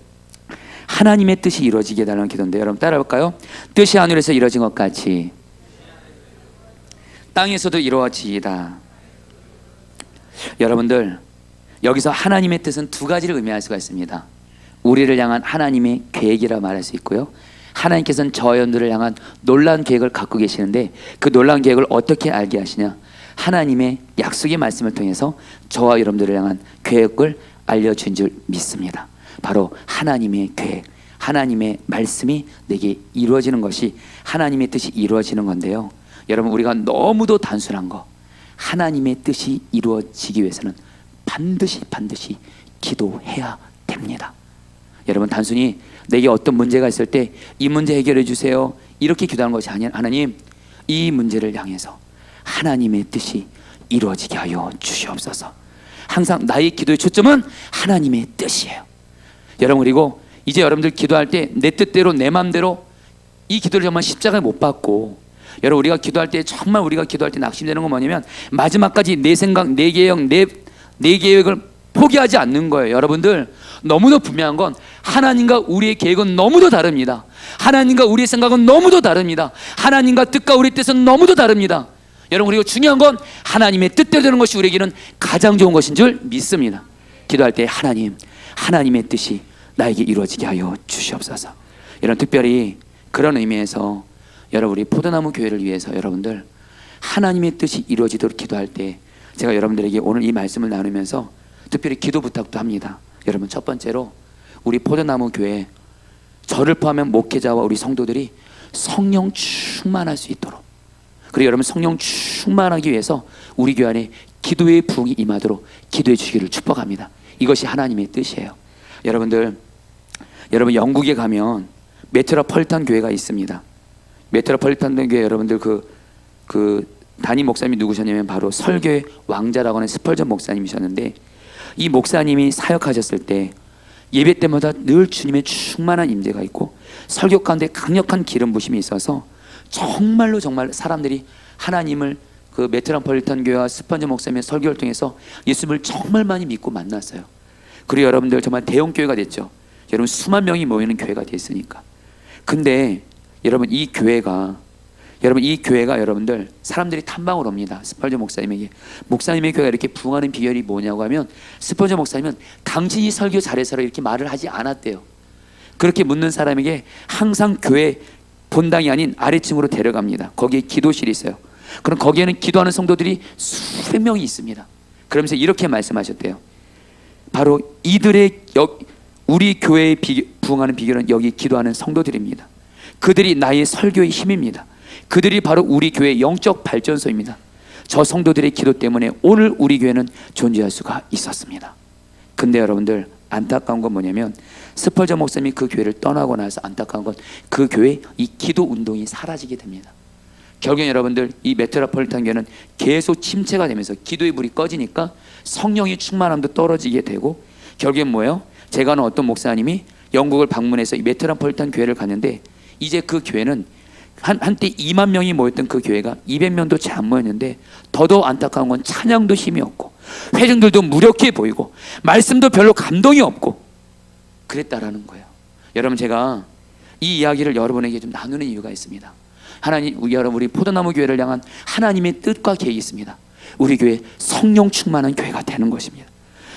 하나님의 뜻이 이루어지게 해달라는 기도인데 여러분 따라볼까요? 뜻이 하늘에서 이루어진 것 같이 땅에서도 이루어지이다. 여러분들 여기서 하나님의 뜻은 두 가지를 의미할 수가 있습니다. 우리를 향한 하나님의 계획이라 말할 수 있고요, 하나님께서는 저와 여러분들을 향한 놀라운 계획을 갖고 계시는데 그 놀라운 계획을 어떻게 알게 하시냐, 하나님의 약속의 말씀을 통해서 저와 여러분들을 향한 계획을 알려준 줄 믿습니다. 바로 하나님의 계획, 하나님의 말씀이 내게 이루어지는 것이 하나님의 뜻이 이루어지는 건데요, 여러분 우리가 너무도 단순한 거, 하나님의 뜻이 이루어지기 위해서는 반드시 기도해야 됩니다. 여러분 단순히 내게 어떤 문제가 있을 때 이 문제 해결해 주세요 이렇게 기도하는 것이 아니라, 하나님 이 문제를 향해서 하나님의 뜻이 이루어지게 하여 주시옵소서. 항상 나의 기도의 초점은 하나님의 뜻이에요. 여러분 그리고 이제 여러분들 기도할 때 내 뜻대로 내 마음대로 이 기도를 정말 십자가에 못 박고, 여러분 우리가 기도할 때 정말 우리가 기도할 때 낙심되는 건 뭐냐면 마지막까지 내 생각, 내 계획, 내 계획을 포기하지 않는 거예요. 여러분들 너무도 분명한 건 하나님과 우리의 계획은 너무도 다릅니다. 하나님과 우리의 생각은 너무도 다릅니다. 하나님과 뜻과 우리의 뜻은 너무도 다릅니다. 여러분 그리고 중요한 건 하나님의 뜻대로 되는 것이 우리에게는 가장 좋은 것인 줄 믿습니다. 기도할 때 하나님의 뜻이 나에게 이루어지게 하여 주시옵소서. 여러분 특별히 그런 의미에서 여러분 우리 포도나무 교회를 위해서 여러분들 하나님의 뜻이 이루어지도록 기도할 때 제가 여러분들에게 오늘 이 말씀을 나누면서 특별히 기도 부탁도 합니다. 여러분 첫 번째로 우리 포도나무 교회 저를 포함한 목회자와 우리 성도들이 성령 충만할 수 있도록, 그리고 여러분 성령 충만하기 위해서 우리 교회 안에 기도의 부흥이 임하도록 기도해 주시기를 축복합니다. 이것이 하나님의 뜻이에요. 여러분 영국에 가면 메트로폴리탄 교회가 있습니다. 메트로폴리탄 교회 여러분들 그 담임 목사님이 누구셨냐면 바로 설교의 왕자라고 하는 스펄전 목사님이셨는데, 이 목사님이 사역하셨을 때 예배 때마다 늘 주님의 충만한 임재가 있고 설교 가운데 강력한 기름 부심이 있어서 정말 사람들이 하나님을 그 메트로폴리탄 교회와 스펀전 목사님의 설교를 통해서 예수님을 정말 많이 믿고 만났어요. 그리고 여러분들 정말 대형 교회가 됐죠. 여러분 수만 명이 모이는 교회가 됐으니까. 근데 여러분 이 교회가 여러분들 사람들이 탐방을 옵니다. 스펄전 목사님에게 목사님의 교회가 이렇게 부흥하는 비결이 뭐냐고 하면, 스펄전 목사님은 당신이 설교 잘해서 이렇게 말을 하지 않았대요. 그렇게 묻는 사람에게 항상 교회 본당이 아닌 아래층으로 데려갑니다. 거기에 기도실이 있어요. 그럼 거기에는 기도하는 성도들이 수백 명이 있습니다. 그러면서 이렇게 말씀하셨대요. 바로 우리 교회의 부흥하는 비결은 여기 기도하는 성도들입니다. 그들이 나의 설교의 힘입니다. 그들이 바로 우리 교회의 영적 발전소입니다. 저 성도들의 기도 때문에 오늘 우리 교회는 존재할 수가 있었습니다. 근데 여러분들 안타까운 건 뭐냐면, 스펄전 목사님이 그 교회를 떠나고 나서 안타까운 건 그 교회 이 기도 운동이 사라지게 됩니다. 결국엔 여러분들 이 메트로폴리탄 교회는 계속 침체가 되면서 기도의 불이 꺼지니까 성령의 충만함도 떨어지게 되고, 결국엔 뭐예요? 제가 아는 어떤 목사님이 영국을 방문해서 이 메트로폴리탄 교회를 갔는데, 이제 그 교회는 한때 2만 명이 모였던 그 교회가 200명도 채 안 모였는데, 더더욱 안타까운 건 찬양도 힘이 없고 회중들도 무력해 보이고 말씀도 별로 감동이 없고 그랬다라는 거예요. 여러분 제가 이 이야기를 여러분에게 좀 나누는 이유가 있습니다. 여러분 우리 포도나무 교회를 향한 하나님의 뜻과 계획이 있습니다. 우리 교회 성령 충만한 교회가 되는 것입니다.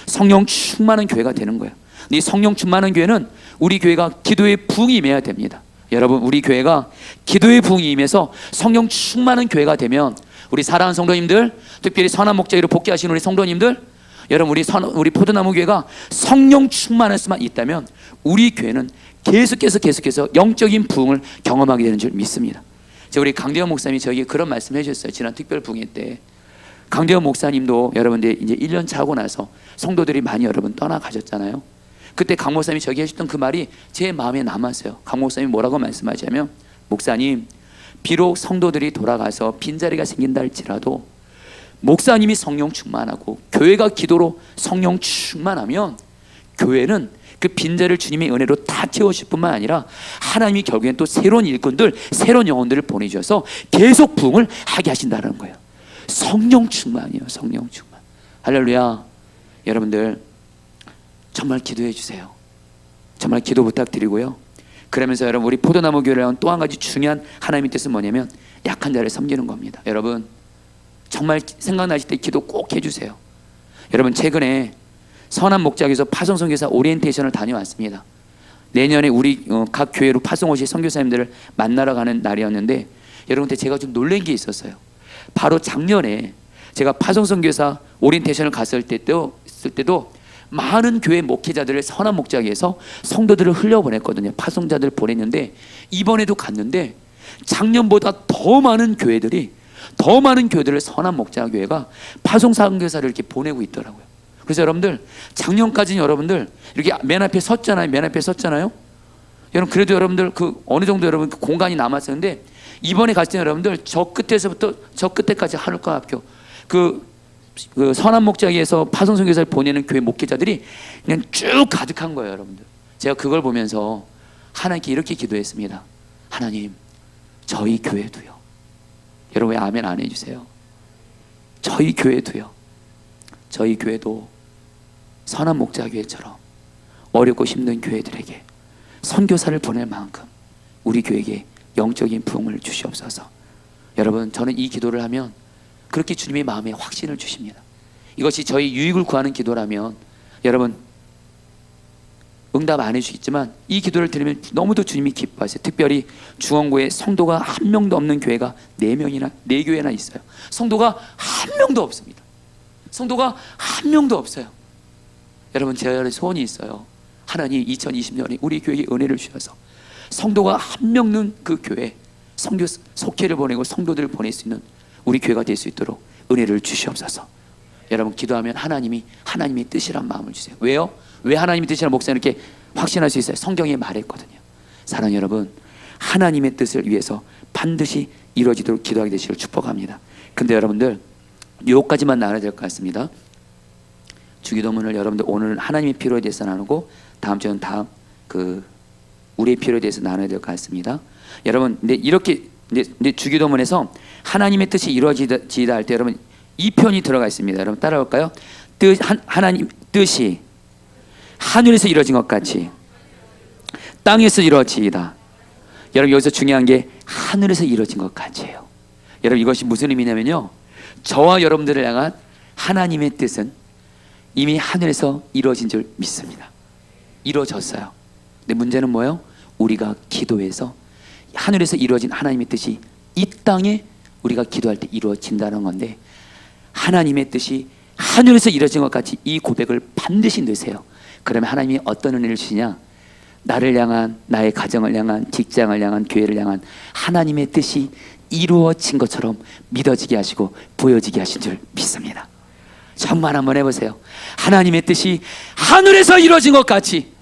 성령 충만한 교회가 되는 거예요. 이 성령 충만한 교회는 우리 교회가 기도의 부흥이 임해야 됩니다. 여러분 우리 교회가 기도의 부흥이 임해서 성령 충만한 교회가 되면 우리 사랑하는 성도님들, 특별히 선한 목자기로 복귀하신 우리 성도님들, 여러분 우리 포도나무 교회가 성령 충만할 수만 있다면 우리 교회는 계속해서 영적인 부흥을 경험하게 되는 줄 믿습니다. 제가 우리 강대원 목사님이 저에게 그런 말씀을 해주셨어요. 지난 특별 부흥회 때 강대원 목사님도 여러분들 이제 1년 차고 나서 성도들이 많이 여러분 떠나가셨잖아요. 그때 강 목사님이 저에게 해주셨던 그 말이 제 마음에 남았어요. 강 목사님이 뭐라고 말씀하시냐면, 목사님 비록 성도들이 돌아가서 빈자리가 생긴다 할지라도 목사님이 성령 충만하고 교회가 기도로 성령 충만하면 교회는 그 빈자리를 주님의 은혜로 다 채우실 뿐만 아니라 하나님이 결국엔 또 새로운 일꾼들, 새로운 영혼들을 보내주셔서 계속 부흥을 하게 하신다는 거예요. 성령 충만이에요. 성령 충만. 할렐루야. 여러분들 정말 기도해 주세요. 정말 기도 부탁드리고요. 그러면서 여러분 우리 포도나무 교회를 향한 또 한 가지 중요한 하나님의 뜻은 뭐냐면 약한 자를 섬기는 겁니다. 여러분 정말 생각나실 때 기도 꼭 해주세요. 여러분 최근에 선한 목자에서 파송 선교사 오리엔테이션을 다녀왔습니다. 내년에 우리 각 교회로 파송 오실 선교사님들을 만나러 가는 날이었는데 여러분들 제가 좀 놀란 게 있었어요. 바로 작년에 제가 파송 선교사 오리엔테이션을 갔을 때도 많은 교회 목회자들을 선한 목자에서 성도들을 흘려보냈거든요. 파송자들을 보냈는데 이번에도 갔는데 작년보다 더 많은 교회들을 선한 목자 교회가 파송 선교사를 이렇게 보내고 있더라고요. 그래서 여러분들 작년까지는 여러분들 이렇게 맨 앞에 섰잖아요. 여러분 그래도 여러분들 그 어느 정도 여러분 그 공간이 남았었는데 이번에 갔을 때 여러분들 저 끝에서부터 저 끝에까지 하늘과 학교 그 선한 목자에서 파송 선교사를 보내는 교회 목회자들이 그냥 쭉 가득한 거예요. 여러분들 제가 그걸 보면서 하나님께 이렇게 기도했습니다. 하나님 저희 교회도요. 여러분 왜 아멘 안 해주세요? 저희 교회도 선한 목자 교회처럼 어렵고 힘든 교회들에게 선교사를 보낼 만큼 우리 교회에게 영적인 부흥을 주시옵소서. 여러분 저는 이 기도를 하면 그렇게 주님의 마음에 확신을 주십니다. 이것이 저희 유익을 구하는 기도라면 여러분 응답 안 해주시겠지만 이 기도를 들으면 너무도 주님이 기뻐하세요. 특별히 중원구에 성도가 한 명도 없는 교회가 4교회나 있어요. 성도가 한 명도 없습니다. 성도가 한 명도 없어요. 여러분 제 소원이 있어요. 하나님 2020년에 우리 교회에 은혜를 주셔서 성도가 한 명은 그 교회 속회를 보내고 성도들을 보낼 수 있는 우리 교회가 될 수 있도록 은혜를 주시옵소서. 여러분 기도하면 하나님이 하나님의 뜻이란 마음을 주세요. 왜요? 왜 하나님의 뜻이란 목사님 이렇게 확신할 수 있어요? 성경에 말했거든요. 사랑하는 여러분 하나님의 뜻을 위해서 반드시 이루어지도록 기도하게 되시길 축복합니다. 근데 여러분들 요까지만 나눠야 될 것 같습니다. 주기도문을 여러분들 오늘 하나님의 필요에 대해서 나누고 다음 주는 우리의 필요에 대해서 나눠야 될 것 같습니다. 여러분 근데 이렇게 주기도문에서 하나님의 뜻이 이루어지다 할 때 여러분 이 편이 들어가 있습니다. 여러분 따라올까요? 하나님 뜻이 하늘에서 이루어진 것 같이 땅에서 이루어지이다. 여러분 여기서 중요한 게 하늘에서 이루어진 것 같이예요. 여러분 이것이 무슨 의미냐면요, 저와 여러분들을 향한 하나님의 뜻은 이미 하늘에서 이루어진 줄 믿습니다. 이루어졌어요. 근데 문제는 뭐예요? 우리가 기도해서 하늘에서 이루어진 하나님의 뜻이 이 땅에 우리가 기도할 때 이루어진다는 건데, 하나님의 뜻이 하늘에서 이루어진 것 같이 이 고백을 반드시 넣으세요. 그러면 하나님이 어떤 은혜를 주시냐? 나를 향한, 나의 가정을 향한, 직장을 향한, 교회를 향한 하나님의 뜻이 이루어진 것처럼 믿어지게 하시고 보여지게 하신 줄 믿습니다. 정말 한번 해보세요. 하나님의 뜻이 하늘에서 이루어진 것 같이,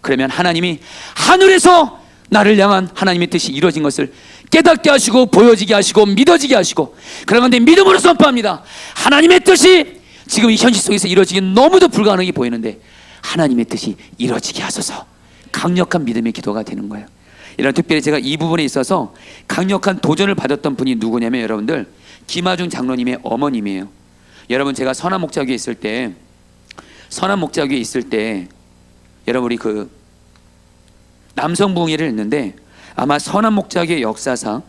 그러면 하나님이 하늘에서 나를 향한 하나님의 뜻이 이루어진 것을 깨닫게 하시고 보여지게 하시고 믿어지게 하시고, 그런데 믿음으로 선포합니다. 하나님의 뜻이 지금 이 현실 속에서 이루어지기 너무도 불가능해 보이는데 하나님의 뜻이 이루어지게 하소서. 강력한 믿음의 기도가 되는 거예요. 이런 특별히 제가 이 부분에 있어서 강력한 도전을 받았던 분이 누구냐면 여러분들 김하중 장로님의 어머님이에요. 여러분 제가 선한 목자교에 있을 때 여러분 우리 그 남성부흥회를 했는데 아마 선한 목자교의 역사상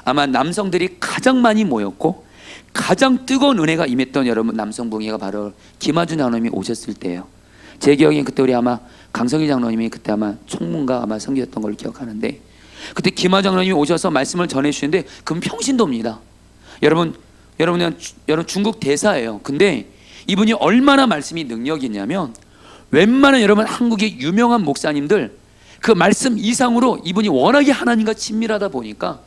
아마 남성들이 가장 많이 모였고 가장 뜨거운 은혜가 임했던 여러분 남성부흥회가 바로 김하중 장로님이 오셨을 때예요. 제 기억엔 그때 우리 아마 강성희 장로님이 그때 아마 총무가 아마 섬기셨던 걸 기억하는데, 그때 김하 장로님이 오셔서 말씀을 전해주시는데 그분 평신도입니다. 여러분 중국 대사예요. 근데 이분이 얼마나 말씀이 능력이 있냐면 웬만한 여러분 한국의 유명한 목사님들 그 말씀 이상으로 이분이 워낙에 하나님과 친밀하다 보니까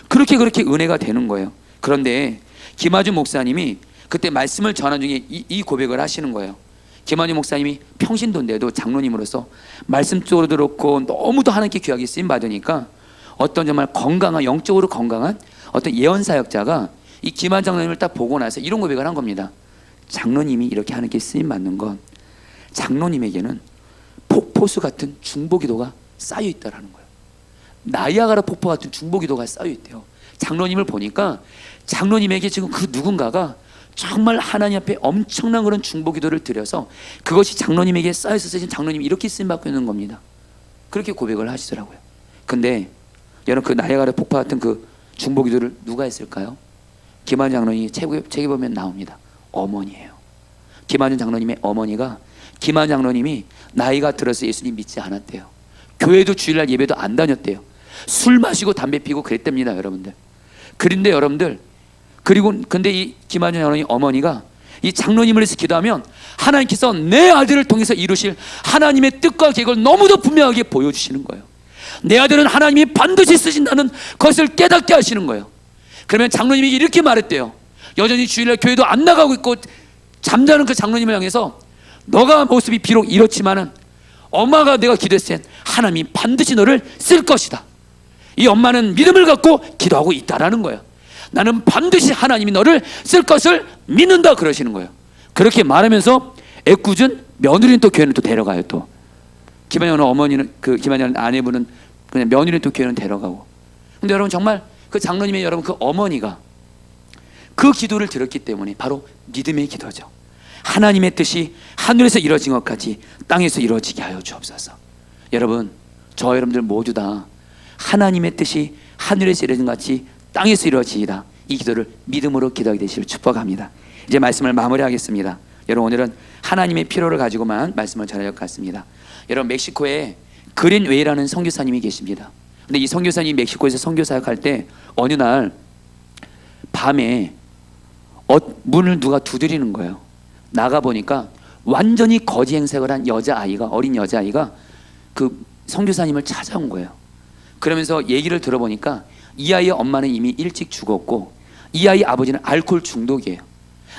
그렇게 은혜가 되는 거예요. 그런데 김하중 목사님이 그때 말씀을 전한 중에 이 고백을 하시는 거예요. 김한유 목사님이 평신도인데도 장로님으로서 말씀 쪽으로 들었고 너무도 하나님께 귀하게 쓰임 받으니까 어떤 정말 영적으로 건강한 어떤 예언사역자가 이 김한 장로님을 딱 보고 나서 이런 고백을 한 겁니다. 장로님이 이렇게 하나님께 쓰임 받는 건 장로님에게는 폭포수 같은 중보기도가 쌓여 있다라는 거예요. 나이아가라 폭포 같은 중보기도가 쌓여 있대요. 장로님을 보니까 장로님에게 지금 그 누군가가 정말 하나님 앞에 엄청난 그런 중보기도를 드려서 그것이 장로님에게 쌓여서 지금 장로님이 이렇게 쓰임받고 있는 겁니다. 그렇게 고백을 하시더라고요. 근데 여러분 그 나이아가라 폭포 같은 그 중보기도를 누가 했을까요? 김한중 장로님이 책에 보면 나옵니다. 어머니예요. 김한중 장로님의 어머니가 김한 장로님이 나이가 들어서 예수님 믿지 않았대요. 교회도 주일날 예배도 안 다녔대요. 술 마시고 담배 피고 그랬답니다, 여러분들. 그런데 여러분들, 근데 이 김한 장로님 어머니가 이 장로님을 위해서 기도하면 하나님께서 내 아들을 통해서 이루실 하나님의 뜻과 계획을 너무도 분명하게 보여주시는 거예요. 내 아들은 하나님이 반드시 쓰신다는 것을 깨닫게 하시는 거예요. 그러면 장로님이 이렇게 말했대요. 여전히 주일날 교회도 안 나가고 있고 잠자는 그 장로님을 향해서 너가 모습이 비록 이렇지만은 엄마가 내가 기도했을 땐 하나님이 반드시 너를 쓸 것이다. 이 엄마는 믿음을 갖고 기도하고 있다라는 거예요. 나는 반드시 하나님이 너를 쓸 것을 믿는다 그러시는 거예요. 그렇게 말하면서 애꿎은 며느리는 또 교회는 또 데려가요. 또 김한영 어머니는 그 김한영 아내분은 그냥 며느리는 또 교회는 데려가고. 근데 여러분 정말 그 장로님의 여러분 그 어머니가 그 기도를 들었기 때문에 바로 믿음의 기도죠. 하나님의 뜻이 하늘에서 이루어진 것 같이 땅에서 이루어지게 하여 주옵소서. 여러분, 저 여러분들 모두 다 하나님의 뜻이 하늘에서 이루어진 것 같이 땅에서 이루어지이다. 이 기도를 믿음으로 기도하게 되시길 축복합니다. 이제 말씀을 마무리하겠습니다. 여러분, 오늘은 하나님의 필요를 가지고만 말씀을 전할 것 같습니다. 여러분, 멕시코에 그린웨이라는 선교사님이 계십니다. 근데 이 선교사님이 멕시코에서 선교 사역할 때 어느 날 밤에 문을 누가 두드리는 거예요. 나가 보니까 완전히 거지 행색을 한 여자아이가, 어린 여자아이가 그 선교사님을 찾아온 거예요. 그러면서 얘기를 들어보니까 이 아이의 엄마는 이미 일찍 죽었고 이 아이 아버지는 알코올 중독이에요.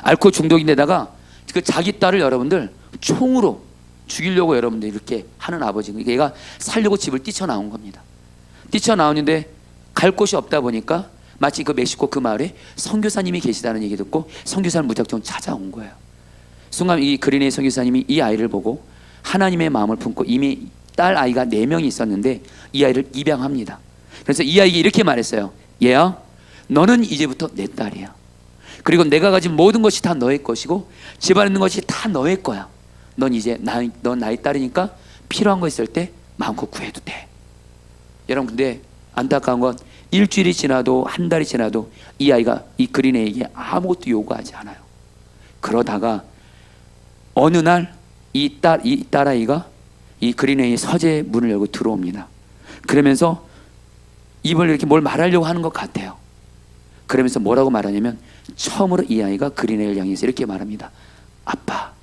알코올 중독인데다가 그 자기 딸을 여러분들 총으로 죽이려고 여러분들 이렇게 하는 아버지고, 얘가 살려고 집을 뛰쳐나온 겁니다. 뛰쳐나오는데 갈 곳이 없다 보니까 마치 그 멕시코 그 마을에 선교사님이 계시다는 얘기 듣고 선교사를 무작정 찾아온 거예요. 순간 이 그린웨이 선교사님이 이 아이를 보고 하나님의 마음을 품고, 이미 딸 아이가 4명이 있었는데 이 아이를 입양합니다. 그래서 이 아이에게 이렇게 말했어요. 얘야, 너는 이제부터 내 딸이야. 그리고 내가 가진 모든 것이 다 너의 것이고 집안에 있는 것이 다 너의 거야. 넌 이제 넌 나의 딸이니까 필요한 거 있을 때 마음껏 구해도 돼. 여러분, 근데 안타까운 건 일주일이 지나도 한 달이 지나도 이 아이가 이 그린웨이에게 아무것도 요구하지 않아요. 그러다가 어느 날 이 딸아이가 이 그린웨이 서재 문을 열고 들어옵니다. 그러면서 입을 이렇게 뭘 말하려고 하는 것 같아요. 그러면서 뭐라고 말하냐면 처음으로 이 아이가 그린웨이를 향해서 이렇게 말합니다. 아빠,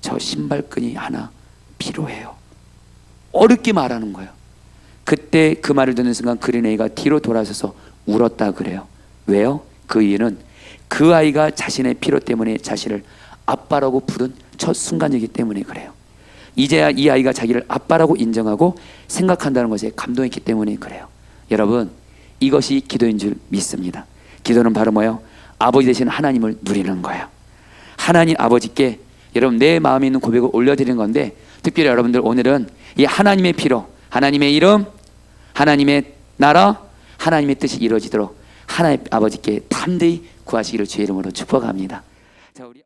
저 신발끈이 하나 필요해요. 어렵게 말하는 거예요. 그때 그 말을 듣는 순간 그린웨이가 뒤로 돌아서서 울었다 그래요. 왜요? 그 이유는 그 아이가 자신의 필요 때문에 자신을 아빠라고 부른 첫 순간이기 때문에 그래요. 이제야 이 아이가 자기를 아빠라고 인정하고 생각한다는 것에 감동했기 때문에 그래요. 여러분, 이것이 기도인 줄 믿습니다. 기도는 바로 뭐예요? 아버지 되신 하나님을 누리는 거예요. 하나님 아버지께 여러분 내 마음에 있는 고백을 올려드리는 건데, 특별히 여러분들 오늘은 이 하나님의 피로, 하나님의 이름, 하나님의 나라, 하나님의 뜻이 이루어지도록 하나님 아버지께 담대히 구하시기를 주의 이름으로 축복합니다. 자, 우리